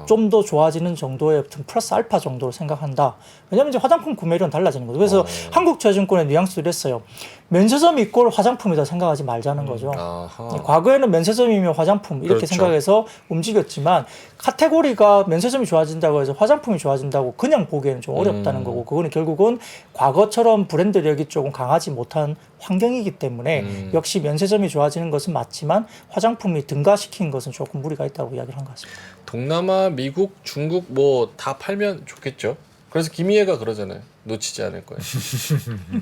좀 더 좋아지는 정도의 어떤 플러스 알파 정도로 생각한다. 왜냐하면 이제 화장품 구매율은 달라지는 거죠. 그래서 한국투자증권의 뉘앙스를 했어요. 면세점 이꼴 화장품이다 생각하지 말자는 거죠. 과거에는 면세점이면 화장품 이렇게 그렇죠. 생각해서 움직였지만 카테고리가 면세점이 좋아진다고 해서 화장품이 좋아진다고 그냥 보기에는 좀 어렵다는 거고 그거는 결국은 과거처럼 브랜드력이 조금 강하지 못한 환경이기 때문에 역시 면세점이 좋아지는 것은 맞지만 화장품이 등가시킨 것은 조금 무리가 있다고 이야기를 한 것 같습니다. 동남아, 미국, 중국 뭐 다 팔면 좋겠죠. 그래서 김희애가 그러잖아요. 놓치지 않을 거예요.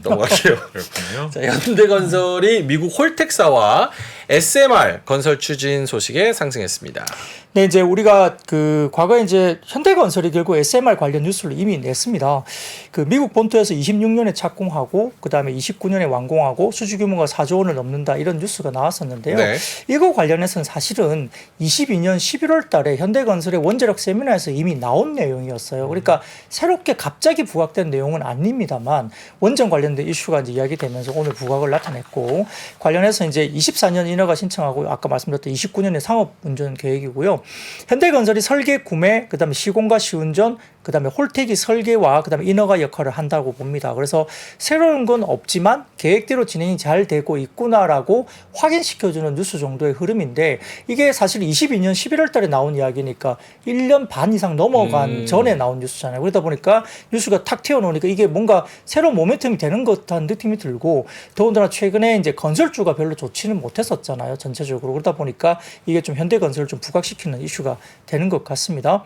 넘어갈게요. 그렇군요. 자, 현대건설이 미국 홀텍사와 SMR 건설 추진 소식에 상승했습니다. 네, 이제 우리가 그 과거에 이제 현대건설이 결국 SMR 관련 뉴스를 이미 냈습니다. 그 미국 본토에서 26년에 착공하고 그다음에 29년에 완공하고 수주 규모가 4조 원을 넘는다 이런 뉴스가 나왔었는데요. 네. 이거 관련해서는 사실은 22년 11월 달에 현대건설의 원자력 세미나에서 이미 나온 내용이었어요. 그러니까 새롭게 갑자기 부각된 내용은 아닙니다만 원전 관련된 이슈가 이제 이야기되면서 오늘 부각을 나타냈고 관련해서 이제 24년 인허가 신청하고 아까 말씀드렸던 29년에 상업 운전 계획이고요. 현대건설이 설계, 구매, 그다음에 시공과 시운전, 그다음에 홀텍이 설계와 그다음에 인허가 역할을 한다고 봅니다. 그래서 새로운 건 없지만 계획대로 진행이 잘 되고 있구나라고 확인시켜주는 뉴스 정도의 흐름인데 이게 사실 22년 11월 달에 나온 이야기니까 1년 반 이상 넘어간 전에 나온 뉴스잖아요. 그러다 보니까 뉴스가 탁 튀어나오니까 이게 뭔가 새로운 모멘텀이 되는 것 같다는 느낌이 들고 더군다나 최근에 이제 건설주가 별로 좋지는 못했었잖아요. 전체적으로. 그러다 보니까 이게 좀 현대건설을 좀 부각시키는 이슈가 되는 것 같습니다.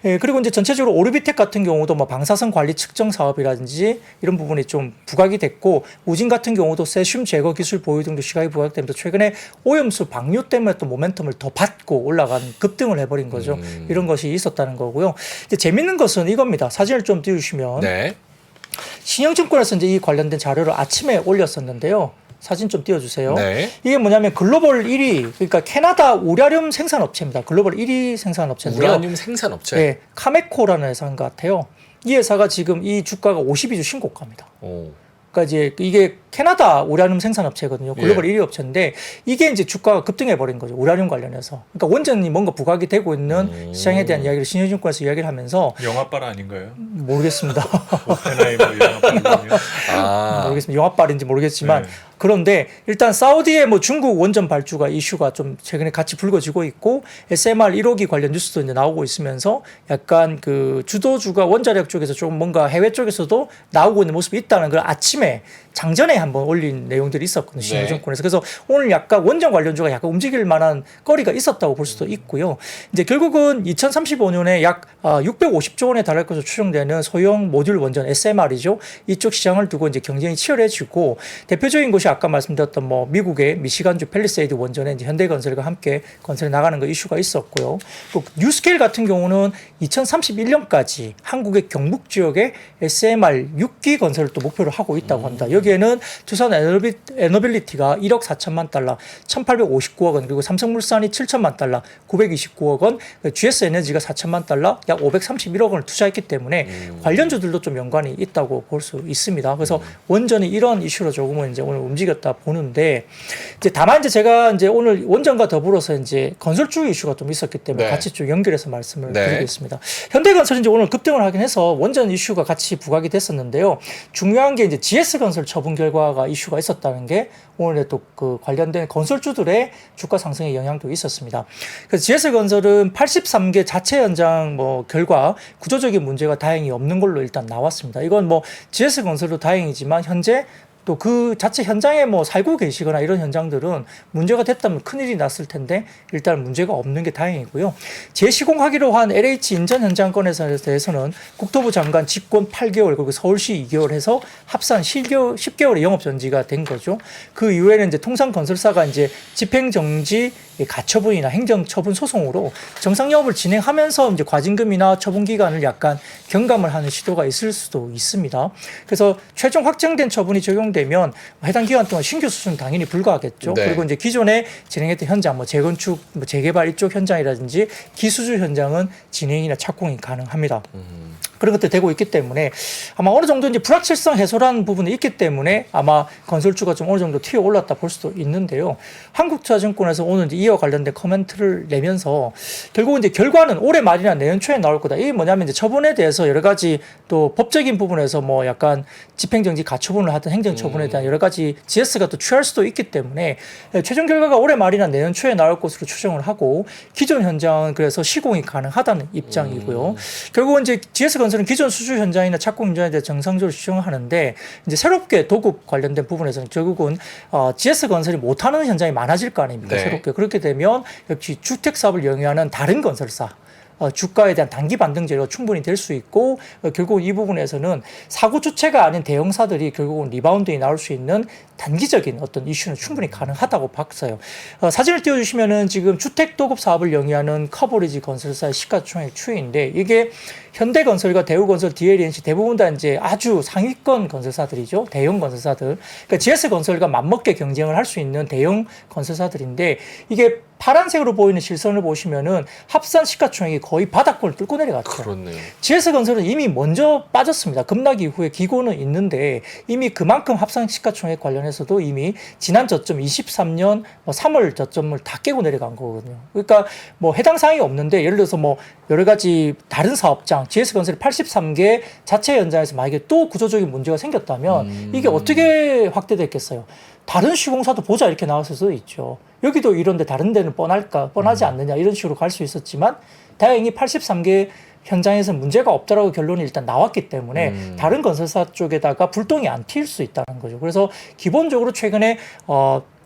예, 그리고 이제 전체적으로 오르비텍 같은 경우도 뭐 방사선 관리 측정 사업이라든지 이런 부분이 좀 부각이 됐고 우진 같은 경우도 세슘 제거 기술 보유 등도 시각이 부각되면서 최근에 오염수 방류 때문에 또 모멘텀을 더 받고 올라간 급등을 해버린 거죠. 이런 것이 있었다는 거고요. 이제 재밌는 것은 이겁니다. 사진을 좀 띄우시면 네. 신영증권에서 이제 이 관련된 자료를 아침에 올렸었는데요. 사진 좀 띄워주세요. 네. 이게 뭐냐면 글로벌 1위, 그러니까 캐나다 우라늄 생산업체입니다. 글로벌 1위 생산업체인데요. 우라늄 생산업체. 네, 카메코라는 회사인 것 같아요. 이 회사가 지금 이 주가가 52주 신고가입니다. 오. 그러니까 이제 이게 캐나다 우라늄 생산업체거든요. 글로벌 예. 1위 업체인데 이게 이제 주가가 급등해 버린 거죠. 우라늄 관련해서. 그러니까 원전이 뭔가 부각이 되고 있는 시장에 대한 이야기를 신영증권에서 이야기를 하면서 영화빨 아닌가요? 모르겠습니다. 오펜하이머 영화빨이요. 모르겠습니다. 영화빨인지 모르겠지만 네. 그런데 일단 사우디의 뭐 중국 원전 발주가 이슈가 좀 최근에 같이 불거지고 있고 SMR 1호기 관련 뉴스도 이제 나오고 있으면서 약간 그 주도주가 원자력 쪽에서 좀 뭔가 해외 쪽에서도 나오고 있는 모습이 있다는 걸 아침에 장전에 한번 올린 내용들이 있었거든요. 신영증권에서. 그래서 오늘 약간 원전 관련주가 약간 움직일 만한 거리가 있었다고 볼 수도 있고요. 이제 결국은 2035년에 약 650조 원에 달할 것으로 추정되는 소형 모듈 원전 SMR이죠. 이쪽 시장을 두고 이제 경쟁이 치열해지고 대표적인 곳이 아까 말씀드렸던 뭐 미국의 미시간주 팰리세이드 원전에 이제 현대건설과 함께 건설해 나가는 거 이슈가 있었고요. 또 뉴스케일 같은 경우는 2031년까지 한국의 경북 지역에 SMR 6기 건설을 또 목표로 하고 있다고 합니다. 여기에는 두산 에너빌리티가 1억 4천만 달러, 1,859억 원, 그리고 삼성물산이 7천만 달러, 929억 원, GS에너지가 4천만 달러, 약 531억 원을 투자했기 때문에 관련주들도 좀 연관이 있다고 볼 수 있습니다. 그래서 원전이 이런 이슈로 조금은 이제 오늘 움직였다 보는데, 이제 다만 이제 제가 이제 오늘 원전과 더불어서 이제 건설주 이슈가 좀 있었기 때문에 네. 같이 좀 연결해서 말씀을 네. 드리겠습니다. 현대건설이 이제 오늘 급등을 하긴 해서 원전 이슈가 같이 부각이 됐었는데요. 중요한 게 이제 GS건설 처분 결과가 이슈가 있었다는 게 오늘 또 그 관련된 건설주들의 주가 상승에 영향도 있었습니다. 그래서 GS건설은 83개 자체 현장 뭐 결과 구조적인 문제가 다행히 없는 걸로 일단 나왔습니다. 이건 뭐 GS건설도 다행이지만 현재 또 그 자체 현장에 뭐 살고 계시거나 이런 현장들은 문제가 됐다면 큰일이 났을 텐데 일단 문제가 없는 게 다행이고요. 재시공하기로 한 LH 인전 현장 건에 대해서는 국토부 장관 집권 8개월 그리고 서울시 2개월 해서 합산 10개월의 영업 정지가 된 거죠. 그 이후에는 이제 통상건설사가 이제 집행정지 가처분이나 행정처분 소송으로 정상 영업을 진행하면서 이제 과징금이나 처분 기간을 약간 경감을 하는 시도가 있을 수도 있습니다. 그래서 최종 확정된 처분이 적용되면 해당 기간 동안 신규 수주는 당연히 불가하겠죠. 네. 그리고 이제 기존에 진행했던 현장, 뭐 재건축, 뭐 재개발 이쪽 현장이라든지 기수주 현장은 진행이나 착공이 가능합니다. 그런 것들이 되고 있기 때문에 아마 어느 정도 이제 불확실성 해소라는 부분이 있기 때문에 아마 건설주가 좀 어느 정도 튀어 올랐다 볼 수도 있는데요. 한국투자증권에서 오늘 이제 이와 관련된 코멘트를 내면서 결국은 이제 결과는 올해 말이나 내년 초에 나올 거다. 이게 뭐냐면 이제 처분에 대해서 여러 가지 또 법적인 부분에서 뭐 약간 집행정지 가처분을 하든 행정처분에 대한 여러 가지 GS가 또 취할 수도 있기 때문에 최종 결과가 올해 말이나 내년 초에 나올 것으로 추정을 하고 기존 현장은 그래서 시공이 가능하다는 입장이고요. 결국은 이제 GS 건설은 기존 수주 현장이나 착공 현장에 대해 정상적으로 추정하는데 이제 새롭게 도급 관련된 부분에서는 결국은 GS 건설이 못하는 현장이 많아질 거 아닙니까? 네. 새롭게 그렇게 되면 역시 주택 사업을 영위하는 다른 건설사 주가에 대한 단기 반등 재료가 충분히 될 수 있고 결국 이 부분에서는 사고 주체가 아닌 대형사들이 결국은 리바운드에 나올 수 있는 단기적인 어떤 이슈는 충분히 가능하다고 봤어요. 사진을 띄워주시면은 지금 주택 도급 사업을 영위하는 커버리지 건설사의 시가총액 추이인데 이게 현대건설과 대우건설, DLNC 대부분 다 이제 아주 상위권 건설사들이죠. 대형 건설사들. 그러니까 GS건설과 맞먹게 경쟁을 할 수 있는 대형 건설사들인데 이게 파란색으로 보이는 실선을 보시면은 합산 시가총액이 거의 바닥권을 뚫고 내려갔죠. 그렇네요. GS건설은 이미 먼저 빠졌습니다. 급락 이후에 기고는 있는데 이미 그만큼 합산 시가총액 관련해서도 이미 지난 저점 23년 3월 저점을 다 깨고 내려간 거거든요. 그러니까 뭐 해당 사항이 없는데 예를 들어서 뭐 여러 가지 다른 사업장 GS건설이 83개 자체 현장에서 만약에 또 구조적인 문제가 생겼다면 이게 어떻게 확대됐겠어요? 다른 시공사도 보자 이렇게 나왔을 수도 있죠. 여기도 이런데 다른 데는 뻔하지 않느냐 이런 식으로 갈 수 있었지만 다행히 83개 현장에서 문제가 없다라고 결론이 일단 나왔기 때문에 다른 건설사 쪽에다가 불똥이 안 튈 수 있다는 거죠. 그래서 기본적으로 최근에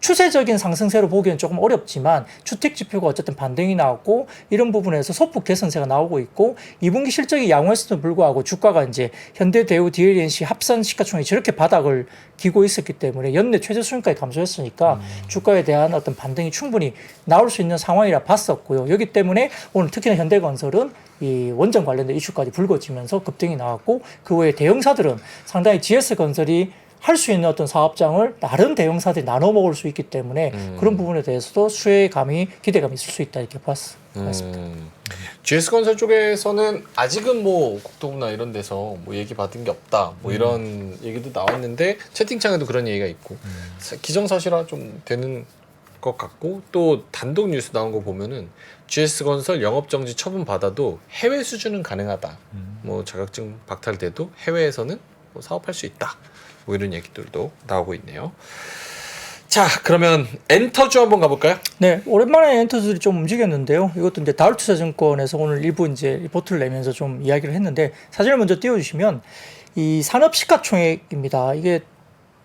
추세적인 상승세로 보기엔 조금 어렵지만 주택 지표가 어쨌든 반등이 나왔고 이런 부분에서 소폭 개선세가 나오고 있고 2분기 실적이 양호했음에도 불구하고 주가가 이제 현대, 대우, DLNC 합산 시가총액이 저렇게 바닥을 기고 있었기 때문에 연내 최저 수준까지 감소했으니까 주가에 대한 어떤 반등이 충분히 나올 수 있는 상황이라 봤었고요. 여기 때문에 오늘 특히나 현대건설은 이 원전 관련된 이슈까지 불거지면서 급등이 나왔고 그 외에 대형사들은 상당히 GS건설이 할 수 있는 어떤 사업장을 다른 대형사들이 나눠 먹을 수 있기 때문에 그런 부분에 대해서도 수혜감이 기대감이 있을 수 있다 이렇게 봤습니다. GS건설 쪽에서는 아직은 뭐 국토부나 이런 데서 뭐 얘기 받은 게 없다 뭐 이런 얘기도 나왔는데 채팅창에도 그런 얘기가 있고 기정사실화 좀 되는 것 같고 또 단독 뉴스 나온 거 보면은 GS건설 영업정지 처분 받아도 해외 수주는 가능하다. 뭐 자격증 박탈돼도 해외에서는 뭐 사업할 수 있다. 뭐 이런 얘기들도 나오고 있네요. 자, 그러면 엔터주 한번 가볼까요? 네, 오랜만에 엔터주들이 좀 움직였는데요. 이것도 이제 다울투자증권에서 오늘 일부 이제 리포트를 내면서 좀 이야기를 했는데 사진을 먼저 띄워주시면 이 산업 시가총액입니다. 이게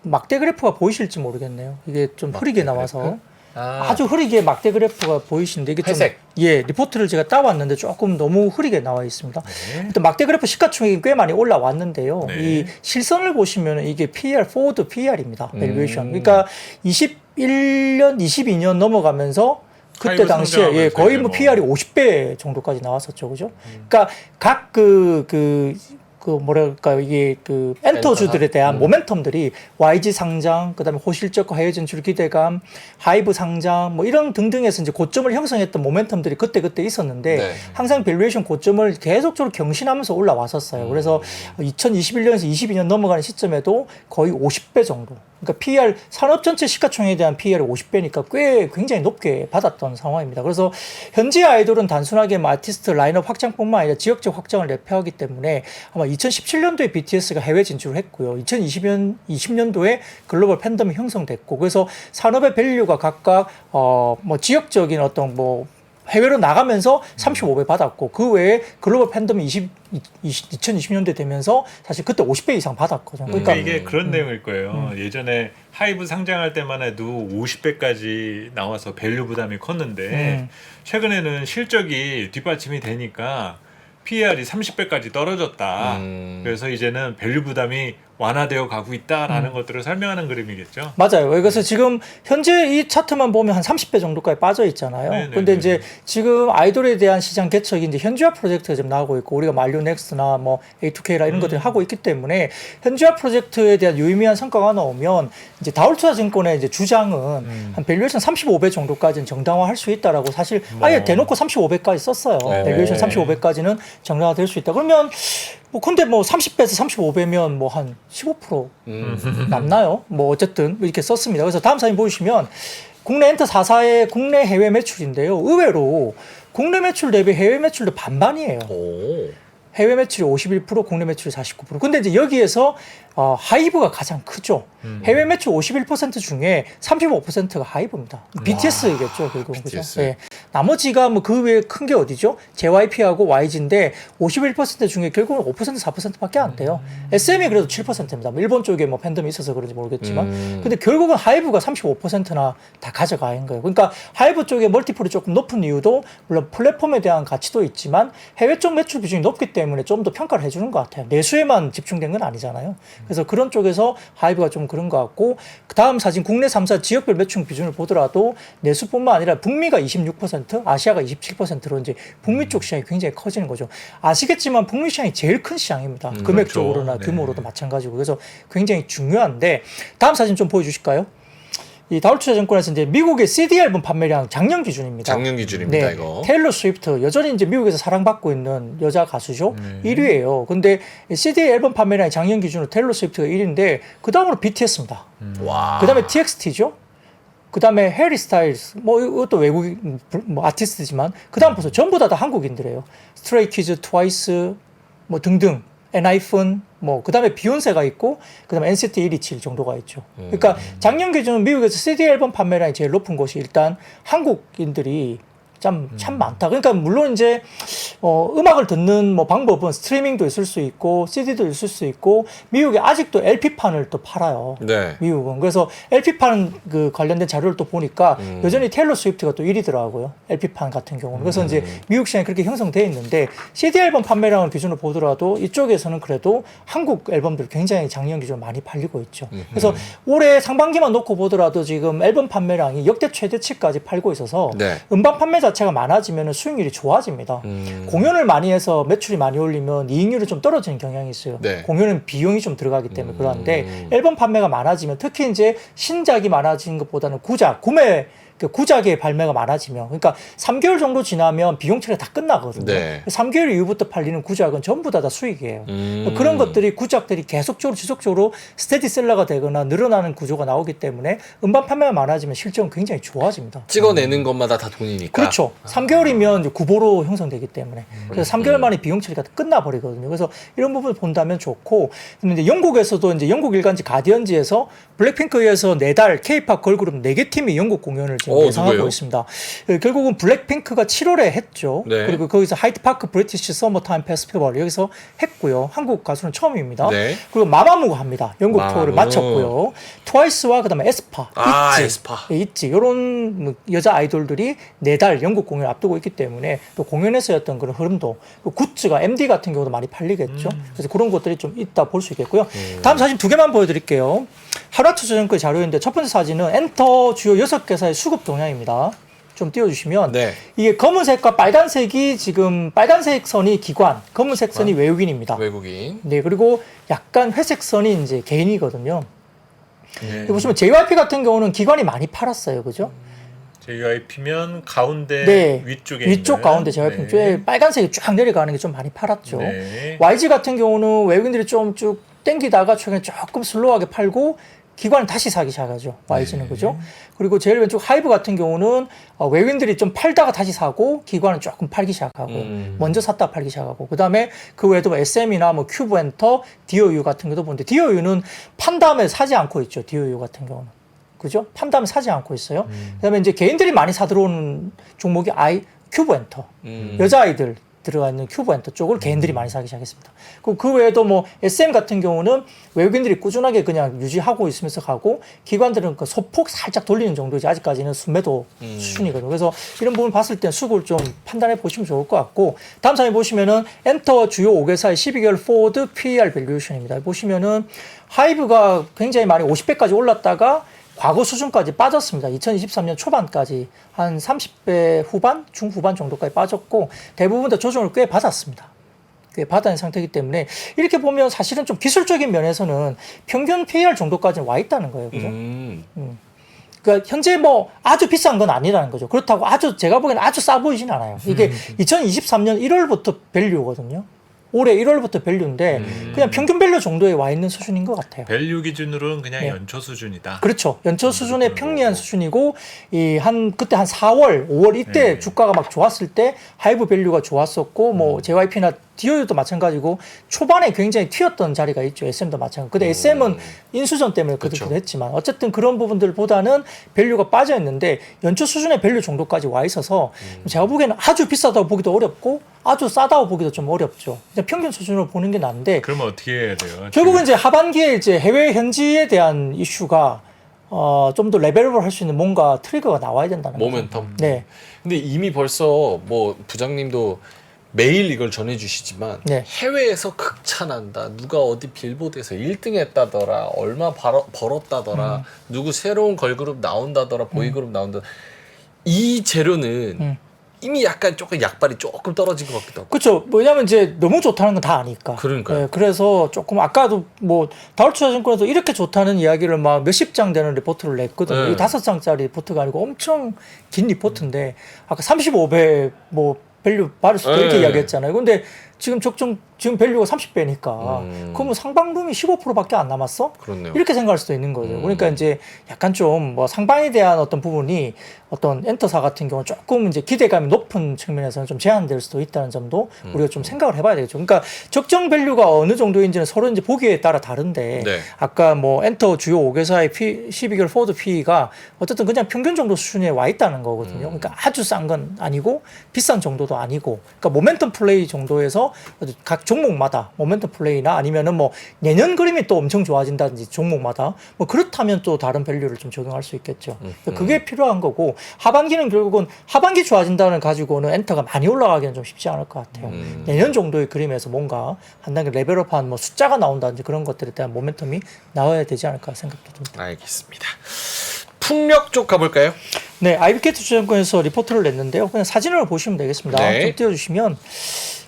막대 그래프가 보이실지 모르겠네요. 이게 좀 흐리게 나와서. 그래프? 아주 흐리게 막대 그래프가 보이시는데 이게 회색. 좀 리포트를 제가 따왔는데 조금 너무 흐리게 나와 있습니다. 네. 일단 막대 그래프 시가총액이 꽤 많이 올라왔는데요. 네. 이 실선을 보시면 이게 PER, forward PER입니다. 밸류에이션. 그러니까 21년, 22년 넘어가면서 그때 당시에 거의 뭐 PER이 50배 정도까지 나왔었죠, 그죠? 그러니까 각 그 그 뭐랄까요 이게 그 엔터주들에 대한 모멘텀들이 YG 상장, 그다음에 호실적과 해외 진출 기대감, 하이브 상장 뭐 이런 등등에서 이제 고점을 형성했던 모멘텀들이 그때 있었는데 네. 항상 밸류에이션 고점을 계속적으로 경신하면서 올라왔었어요. 그래서 2021년에서 22년 넘어가는 시점에도 거의 50배 정도. 그러니까 PER 산업 전체 시가총액에 대한 PER이 50배니까 꽤 굉장히 높게 받았던 상황입니다. 그래서 현재 아이돌은 단순하게 뭐 아티스트 라인업 확장뿐만 아니라 지역적 확장을 내표하기 때문에 아마 2017년도에 BTS가 해외 진출을 했고요. 2020년도에 글로벌 팬덤이 형성됐고, 그래서 산업의 밸류가 각각 뭐 지역적인 어떤 뭐 해외로 나가면서 35배 받았고, 그 외에 글로벌 팬덤이 2020년대 되면서 사실 그때 50배 이상 받았거든요. 그러니까 이게 그런 내용일 거예요. 예전에 하이브 상장할 때만 해도 50배까지 나와서 밸류 부담이 컸는데 최근에는 실적이 뒷받침이 되니까 PER이 30배까지 떨어졌다. 그래서 이제는 밸류 부담이 완화되어 가고 있다라는 것들을 설명하는 그림이겠죠. 맞아요. 그래서 지금 현재 이 차트만 보면 한 30배 정도까지 빠져 있잖아요. 네네네. 근데 이제 지금 아이돌에 대한 시장 개척이 이제 현지화 프로젝트가 지금 나오고 있고, 우리가 만료 넥스트나 뭐 A2K라 이런 것들을 하고 있기 때문에 현지화 프로젝트에 대한 유의미한 성과가 나오면 이제 다울투자증권의 이제 주장은 한 밸류에이션 35배 정도까지는 정당화할 수 있다라고 사실 아예 대놓고 35배까지 썼어요. 밸류에이션 35배까지는 정당화될 수 있다. 그러면 뭐 근데 뭐 30배에서 35배면 뭐 한 15% 남나요? 뭐 어쨌든 이렇게 썼습니다. 그래서 다음 사진 보시면 국내 엔터 4사의 국내 해외 매출인데요. 의외로 국내 매출 대비 해외 매출도 반반이에요. 오. 해외 매출이 51%, 국내 매출이 49%. 근데 이제 여기에서 하이브가 가장 크죠. 해외 매출 51% 중에 35%가 하이브입니다. BTS겠죠, 결국은. 그죠? 네. 나머지가 뭐 그 외에 큰 게 어디죠? JYP하고 YG인데 51% 중에 결국은 5%, 4%밖에 안 돼요. SM이 그래도 7%입니다. 뭐 일본 쪽에 뭐 팬덤이 있어서 그런지 모르겠지만. 근데 결국은 하이브가 35%나 다 가져가는 거예요. 그러니까 하이브 쪽에 멀티플이 조금 높은 이유도 물론 플랫폼에 대한 가치도 있지만 해외 쪽 매출 비중이 높기 때문에 좀 더 평가를 해주는 것 같아요. 내수에만 집중된 건 아니잖아요. 그래서 그런 쪽에서 하이브가 좀 그런 것 같고, 그 다음 사진 국내 3사 지역별 매출 비중을 보더라도 내수뿐만 아니라 북미가 26%, 아시아가 27%로 이제 북미 쪽 시장이 굉장히 커지는 거죠. 아시겠지만 북미 시장이 제일 큰 시장입니다. 금액적으로나 그렇죠. 규모로도 마찬가지고. 그래서 굉장히 중요한데, 다음 사진 좀 보여주실까요? 이 다울투자증권에서 이제 미국의 CD 앨범 판매량 작년 기준입니다. 작년 기준입니다, 이거. 테일러 스위프트 여전히 이제 미국에서 사랑받고 있는 여자 가수죠. 1위예요. 근데 CD 앨범 판매량이 작년 기준으로 테일러 스위프트가 1위인데 그 다음으로 BTS입니다. 와. 그 다음에 TXT죠. 그 다음에 해리 스타일스, 뭐 이것도 외국인 뭐 아티스트지만 그 다음 보세요. 전부 다 한국인들이에요. 스트레이키즈, 트와이스, 뭐 등등. 엔하이픈, 뭐 그다음에 비욘세가 있고 그다음에 NCT 127 정도가 있죠. 그러니까 작년 기준 미국에서 CD 앨범 판매량이 제일 높은 곳이 일단 한국인들이 참 많다. 그러니까 물론 이제 음악을 듣는 뭐 방법은 스트리밍도 있을 수 있고 CD도 있을 수 있고 미국에 아직도 LP판을 또 팔아요. 네. 미국은. 그래서 LP판 그 관련된 자료를 또 보니까 여전히 테일러 스위프트가 또 1위더라고요. LP판 같은 경우는. 그래서 이제 미국 시장이 그렇게 형성되어 있는데 CD 앨범 판매량을 기준으로 보더라도 이쪽에서는 그래도 한국 앨범들 굉장히 작년 기준으로 많이 팔리고 있죠. 그래서 올해 상반기만 놓고 보더라도 지금 앨범 판매량이 역대 최대치까지 팔고 있어서 네. 음반 판매 자체가 많아지면 수익률이 좋아집니다. 공연을 많이 해서 매출이 많이 올리면 이익률이 좀 떨어지는 경향이 있어요. 네. 공연은 비용이 좀 들어가기 때문에 그러한데 앨범 판매가 많아지면 특히 이제 신작이 많아지는 것보다는 구작의 발매가 많아지면, 그러니까 3개월 정도 지나면 비용 처리가 다 끝나거든요. 네. 3개월 이후부터 팔리는 구작은 전부 다 수익이에요. 그런 것들이 구작들이 계속적으로 지속적으로 스테디셀러가 되거나 늘어나는 구조가 나오기 때문에 음반 판매가 많아지면 실적은 굉장히 좋아집니다. 찍어내는 것마다 다 돈이니까. 그렇죠. 3개월이면 이제 구보로 형성되기 때문에. 그래서 3개월 만에 비용 처리가 끝나버리거든요. 그래서 이런 부분을 본다면 좋고, 근데 영국에서도 이제 영국 일간지 가디언지에서 블랙핑크에서 4달 K-팝 걸그룹 4개 팀이 영국 공연을 지금 예상하고 누구예요? 있습니다. 결국은 블랙핑크가 7월에 했죠. 네. 그리고 거기서 하이드파크 브리티시 서머타임 페스티벌 여기서 했고요. 한국 가수는 처음입니다. 네. 그리고 마마무가 합니다. 영국 마마무. 투어를 마쳤고요. 트와이스와 그다음에 에스파 있지. 에스파. 있지. 이런 뭐 여자 아이돌들이 4달 영국 공연을 앞두고 있기 때문에 또 공연에서였던 그런 흐름도, 굿즈가 MD 같은 경우도 많이 팔리겠죠. 그래서 그런 것들이 좀 있다 볼 수 있겠고요. 다음 사진 2개만 보여드릴게요. 하루아투자증권 자료인데 첫 번째 사진은 엔터 주요 6개사의 수급 동향입니다. 좀 띄워주시면 네. 이게 검은색과 빨간색이 지금 빨간색 선이 기관, 검은색 선이 외국인입니다. 외국인. 네, 그리고 약간 회색 선이 이제 개인이거든요. 네. 여기 보시면 JYP 같은 경우는 기관이 많이 팔았어요, 그죠? JYP면 가운데 네, 위쪽에 위쪽 있는. 가운데 JYP 네. 쪽에 빨간색이 쫙 내려가는 게 좀 많이 팔았죠. 네. YG 같은 경우는 외국인들이 좀 쭉 땡기다가 최근에 조금 슬로우하게 팔고 기관을 다시 사기 시작하죠. YG는 네. 그죠? 그리고 제일 왼쪽 하이브 같은 경우는 외국인들이 좀 팔다가 다시 사고 기관은 조금 팔기 시작하고 먼저 샀다 팔기 시작하고 그 다음에 그 외에도 뭐 SM이나 뭐 큐브 엔터, DOU 같은 것도 보는데 DOU는 판 다음에 사지 않고 있죠. DOU 같은 경우는. 그죠? 판 다음에 사지 않고 있어요. 그 다음에 이제 개인들이 많이 사들어오는 종목이 큐브 엔터. 여자아이들 들어가 있는 큐브 엔터 쪽을 개인들이 많이 사기 시작했습니다. 그 외에도 뭐 SM 같은 경우는 외국인들이 꾸준하게 그냥 유지하고 있으면서 가고 기관들은 그 소폭 살짝 돌리는 정도지 아직까지는 순매도 수준이거든요. 그래서 이런 부분 봤을 때 수급을 좀 판단해 보시면 좋을 것 같고 다음 사진 보시면은 엔터 주요 5개사의 12개월 포워드 PER 밸류에이션입니다. 보시면은 하이브가 굉장히 많이 50배까지 올랐다가 과거 수준까지 빠졌습니다. 2023년 초반까지 한 30배 후반, 중후반 정도까지 빠졌고 대부분 다 조정을 꽤 받았습니다. 꽤 받아낸 상태이기 때문에 이렇게 보면 사실은 좀 기술적인 면에서는 평균 PER 정도까지는 와 있다는 거예요. 그죠? 그러니까 현재 뭐 아주 비싼 건 아니라는 거죠. 그렇다고 아주 제가 보기에는 아주 싸 보이진 않아요. 이게 2023년 1월부터 밸류거든요. 올해 1월부터 밸류인데 그냥 평균 밸류 정도에 와 있는 수준인 것 같아요. 밸류 기준으로는 그냥 네. 연초 수준이다. 그렇죠. 연초 수준의 평리한 수준이고 그때 한 4월, 5월 이때 네. 주가가 막 좋았을 때 하이브 밸류가 좋았었고 뭐 JYP나 DOU도 마찬가지고 초반에 굉장히 튀었던 자리가 있죠. SM도 마찬가지고. 근데 SM은 인수전 때문에 그렇게 그렇죠. 됐지만 어쨌든 그런 부분들보다는 밸류가 빠져 있는데 연초 수준의 밸류 정도까지 와 있어서 제가 보기에는 아주 비싸다고 보기도 어렵고 아주 싸다고 보기도 좀 어렵죠. 그냥 평균 수준으로 보는 게 나은데 그러면 어떻게 해야 돼요? 결국은 이제 하반기에 이제 해외 현지에 대한 이슈가 좀 더 레벨업을 할 수 있는 뭔가 트리거가 나와야 된다는 거죠. 모멘텀. 네. 근데 이미 벌써 뭐 부장님도 매일 이걸 전해주시지만 네. 해외에서 극찬한다. 누가 어디 빌보드에서 1등 했다더라. 얼마 벌었다더라. 누구 새로운 걸그룹 나온다더라. 보이그룹 나온다. 이 재료는 이미 약간 조금 약발이 조금 떨어진 것 같기도 하고. 그렇죠. 왜냐하면 이제 너무 좋다는 건 다 아니까. 그러니까요. 네, 그래서 조금 아까도 뭐 다울투자증권에서 이렇게 좋다는 이야기를 막 몇십 장 되는 리포트를 냈거든요. 네. 이 5장짜리 리포트가 아니고 엄청 긴 리포트인데 아까 35배 뭐 밸류 받을 수도 이렇게 네. 이야기했잖아요. 근데 지금 지금 밸류가 30배니까 그러면 상방분이 15%밖에 안 남았어? 그렇네요. 이렇게 생각할 수도 있는 거죠. 그러니까 이제 약간 좀 뭐 상방에 대한 어떤 부분이 어떤 엔터사 같은 경우는 조금 이제 기대감이 높은 측면에서는 좀 제한될 수도 있다는 점도 우리가 좀 생각을 해봐야 되겠죠. 그러니까 적정 밸류가 어느 정도인지는 서로 이제 보기에 따라 다른데 네. 아까 뭐 엔터 주요 5개사의 12개월 포워드 PE가 어쨌든 그냥 평균 정도 수준에 와 있다는 거거든요. 그러니까 아주 싼 건 아니고 비싼 정도도 아니고 그러니까 모멘텀 플레이 정도에서 각 종목마다 모멘텀 플레이나 아니면은 뭐 내년 그림이 또 엄청 좋아진다든지 종목마다 뭐 그렇다면 또 다른 밸류를 좀 적용할 수 있겠죠. 그게 필요한 거고 하반기는 결국은 하반기 좋아진다는 가지고는 엔터가 많이 올라가기는 좀 쉽지 않을 것 같아요. 내년 정도의 그림에서 뭔가 한 단계 레벨업한 뭐 숫자가 나온다든지 그런 것들에 대한 모멘텀이 나와야 되지 않을까 생각도 듭니다. 알겠습니다. 풍력 쪽 가볼까요? 네, IBK 투자증권에서 리포트를 냈는데요. 그냥 사진을 보시면 되겠습니다. 네. 좀 띄워주시면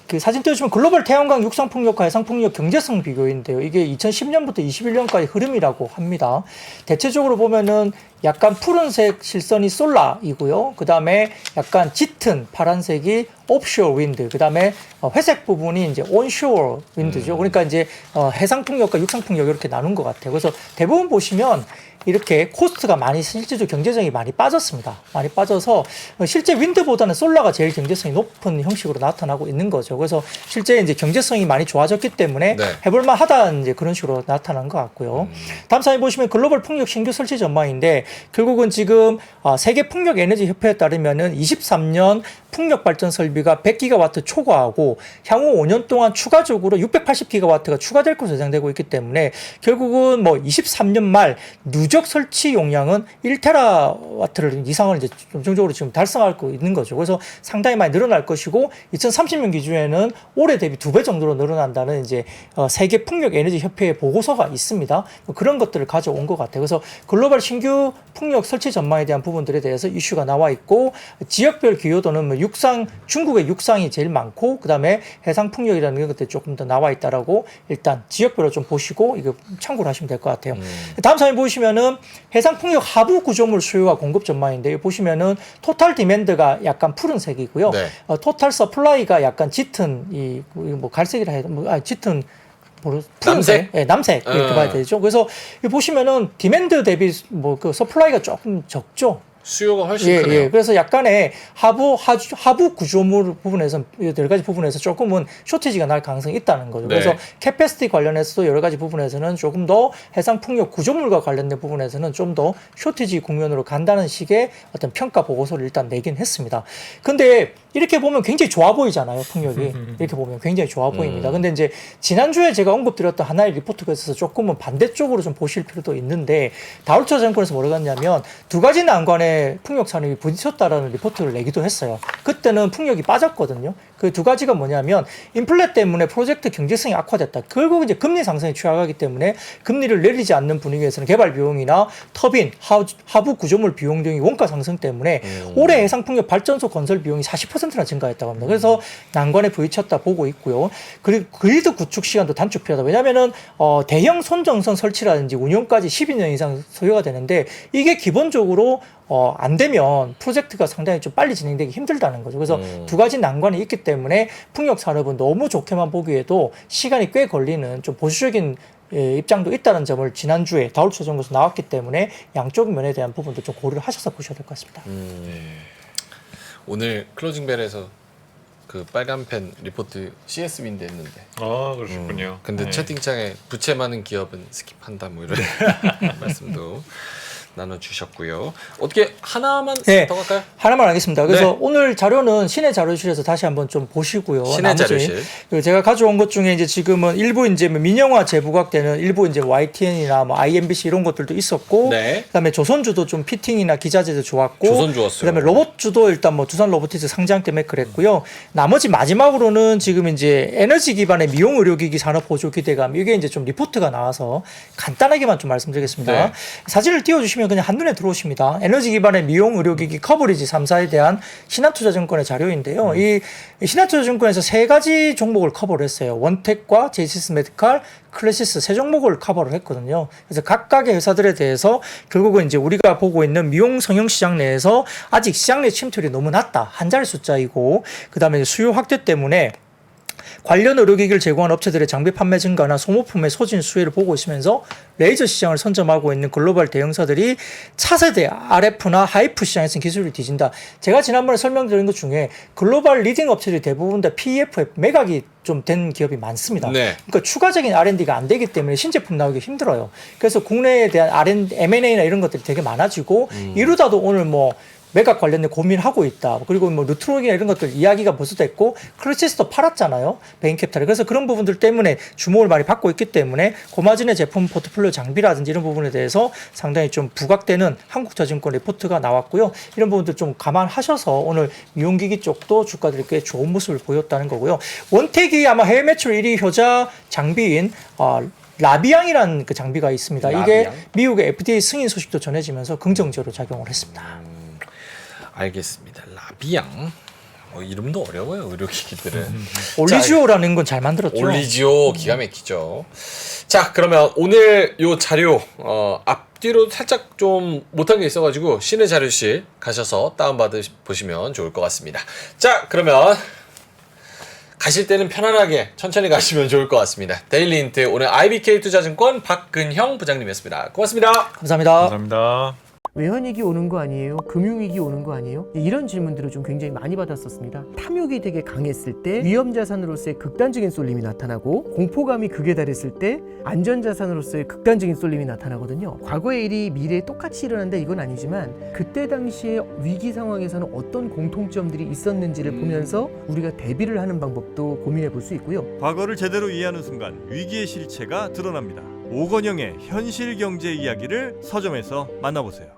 그 사진 띄워주시면 글로벌 태양광 육상풍력과 해상풍력 경제성 비교인데요. 이게 2010년부터 21년까지 흐름이라고 합니다. 대체적으로 보면은 약간 푸른색 실선이 솔라이고요. 그 다음에 약간 짙은 파란색이 옵쇼어 윈드, 그 다음에 회색 부분이 이제 온쇼어 윈드죠. 그러니까 이제 해상풍력과 육상풍력 이렇게 나눈 것 같아요. 그래서 대부분 보시면 이렇게 코스트가 많이 실질적으로 경제성이 많이 빠졌습니다. 많이 빠져서 실제 윈드보다는 솔라가 제일 경제성이 높은 형식으로 나타나고 있는 거죠. 그래서 실제 이제 경제성이 많이 좋아졌기 때문에 네. 해볼만 하다는 이제 그런 식으로 나타난 것 같고요. 다음 사진 보시면 글로벌 풍력 신규 설치 전망인데 결국은 지금 세계 풍력 에너지 협회에 따르면은 23년 풍력 발전 설비가 100기가와트 초과하고 향후 5년 동안 추가적으로 680기가와트가 추가될 것으로 예상되고 있기 때문에 결국은 뭐 23년 말 누적 설치 용량은 1테라와트를 이상을 이제 점정적으로 지금 달성하고 있는 거죠. 그래서 상당히 많이 늘어날 것이고 2030년 기준에는 올해 대비 2배 정도로 늘어난다는 이제 세계 풍력 에너지 협회의 보고서가 있습니다. 그런 것들을 가져온 것 같아요. 그래서 글로벌 신규 풍력 설치 전망에 대한 부분들에 대해서 이슈가 나와 있고 지역별 기여도는 뭐 중국의 육상이 제일 많고 그다음에 해상 풍력이라는 것들이 조금 더 나와 있다라고 일단 지역별로 좀 보시고 이거 참고를 하시면 될 것 같아요. 다음 사진 보시면은 해상 풍력 하부 구조물 수요와 공급 전망인데요. 보시면은 토탈 디맨드가 약간 푸른색이고요. 네. 토탈 서플라이가 약간 짙은 뭐 갈색이라 해야 짙은 남색? 네, 남색 이렇게 봐야 되죠. 그래서 보시면은 디맨드 대비 뭐 그 서플라이가 조금 적죠. 수요가 훨씬 크네요. 그래서 약간의 하부 구조물 부분에서 여러 가지 부분에서 조금은 쇼티지가 날 가능성이 있다는 거죠. 네. 그래서 캐패시티 관련해서도 여러 가지 부분에서는 조금 더 해상 풍력 구조물과 관련된 부분에서는 좀 더 쇼티지 국면으로 간다는 식의 어떤 평가 보고서를 일단 내긴 했습니다. 근데 이렇게 보면 굉장히 좋아 보이잖아요, 풍력이. 이렇게 보면 굉장히 좋아 보입니다. 근데 이제 지난주에 제가 언급드렸던 하나의 리포트가 있어서 조금은 반대쪽으로 좀 보실 필요도 있는데 다울처 정권에서 뭐라고 했냐면 두 가지 난관에 풍력 산업이 부딪혔다라는 리포트를 내기도 했어요. 그때는 풍력이 빠졌거든요. 그 두 가지가 뭐냐면 인플레 때문에 프로젝트 경제성이 악화됐다. 결국 이제 금리 상승에 취약하기 때문에 금리를 내리지 않는 분위기에서는 개발 비용이나 터빈, 하부 구조물 비용 등이 원가 상승 때문에 올해 해상 풍력 발전소 건설 비용이 40%나 증가했다고 합니다. 그래서 난관에 부딪혔다 보고 있고요. 그리고 그리드 구축 시간도 단축 필요하다. 왜냐하면은 대형 손정선 설치라든지 운영까지 12년 이상 소요가 되는데 이게 기본적으로 안 되면 프로젝트가 상당히 좀 빨리 진행되기 힘들다는 거죠. 그래서 두 가지 난관이 있기 때문에 풍력 산업은 너무 좋게만 보기에도 시간이 꽤 걸리는 좀 보수적인 입장도 있다는 점을 지난주에 다울처 정부에서 나왔기 때문에 양쪽 면에 대한 부분도 좀 고려를 하셔서 보셔야 될 것 같습니다. 오늘 클로징벨에서 그 빨간 펜 리포트 CS 윈드 했는데. 그러셨군요. 근데 네. 채팅창에 부채 많은 기업은 스킵한다 뭐 이런 말씀도 나눠주셨고요. 어떻게 하나만 더 갈까요? 하나만 하겠습니다. 그래서 네. 오늘 자료는 신의 자료실에서 다시 한번 좀 보시고요. 신의 자료실. 제가 가져온 것 중에 이제 지금은 일부 이제 민영화 재부각되는 일부 이제 YTN이나 뭐 IMBC 이런 것들도 있었고, 네. 그다음에 조선주도 좀 피팅이나 기자재도 좋았고, 조선 좋았어요. 그다음에 로봇주도 일단 뭐 두산 로보티스 상장 때문에 그랬고요. 나머지 마지막으로는 지금 이제 에너지 기반의 미용 의료기기 산업 보조 기대감 이게 이제 좀 리포트가 나와서 간단하게만 좀 말씀드리겠습니다. 네. 사진을 띄워주시면 그냥 한눈에 들어오십니다. 에너지 기반의 미용 의료기기 커버리지 3사에 대한 신한투자증권의 자료인데요. 이 신한투자증권에서 세 가지 종목을 커버를 했어요. 원텍과 제이시스 메디칼, 클래시스 세 종목을 커버를 했거든요. 그래서 각각의 회사들에 대해서 결국은 이제 우리가 보고 있는 미용 성형 시장 내에서 아직 시장 내 침투율이 너무 낮다. 한 자리 숫자이고 그다음에 수요 확대 때문에 관련 의료기기를 제공하는 업체들의 장비 판매 증가나 소모품의 소진 수혜를 보고 있으면서 레이저 시장을 선점하고 있는 글로벌 대형사들이 차세대 RF나 하이프 시장에서는 기술을 뒤진다. 제가 지난번에 설명드린 것 중에 글로벌 리딩 업체들이 대부분 다 PEF 매각이 좀 된 기업이 많습니다. 네. 그러니까 추가적인 R&D가 안 되기 때문에 신제품 나오기 힘들어요. 그래서 국내에 대한 M&A나 이런 것들이 되게 많아지고 이러다도 오늘 뭐 매각 관련된 고민하고 있다. 그리고 뭐 루트록이나 이런 것들 이야기가 벌써 됐고 클래시스도 팔았잖아요. 베인캐피탈에. 그래서 그런 부분들 때문에 주목을 많이 받고 있기 때문에 고마진의 제품 포트폴리오 장비라든지 이런 부분에 대해서 상당히 좀 부각되는 한국자증권 리포트가 나왔고요. 이런 부분들 좀 감안하셔서 오늘 미용기기 쪽도 주가들이 꽤 좋은 모습을 보였다는 거고요. 원택이 아마 해외 매출 1위 효자 장비인 라비앙이라는 그 장비가 있습니다. 라비앙? 이게 미국의 FDA 승인 소식도 전해지면서 긍정적으로 작용을 했습니다. 알겠습니다. 라비앙. 이름도 어려워요, 의료기기들은. 올리지오라는 건 잘 만들었죠. 올리지오 기가 막히죠. 자, 그러면 오늘 요 자료 앞뒤로 살짝 좀 못한 게 있어가지고 신의 자료실 가셔서 다운받으 보시면 좋을 것 같습니다. 자, 그러면 가실 때는 편안하게 천천히 가시면 좋을 것 같습니다. 데일리 힌트 오늘 IBK 투자증권 박근형 부장님이었습니다. 고맙습니다. 감사합니다. 감사합니다. 외환위기 오는 거 아니에요? 금융위기 오는 거 아니에요? 이런 질문들을 좀 굉장히 많이 받았었습니다. 탐욕이 되게 강했을 때 위험자산으로서의 극단적인 쏠림이 나타나고 공포감이 극에 달했을 때 안전자산으로서의 극단적인 쏠림이 나타나거든요. 과거의 일이 미래에 똑같이 일어난다 이건 아니지만 그때 당시에 위기 상황에서는 어떤 공통점들이 있었는지를 보면서 우리가 대비를 하는 방법도 고민해 볼 수 있고요. 과거를 제대로 이해하는 순간 위기의 실체가 드러납니다. 오건영의 현실 경제 이야기를 서점에서 만나보세요.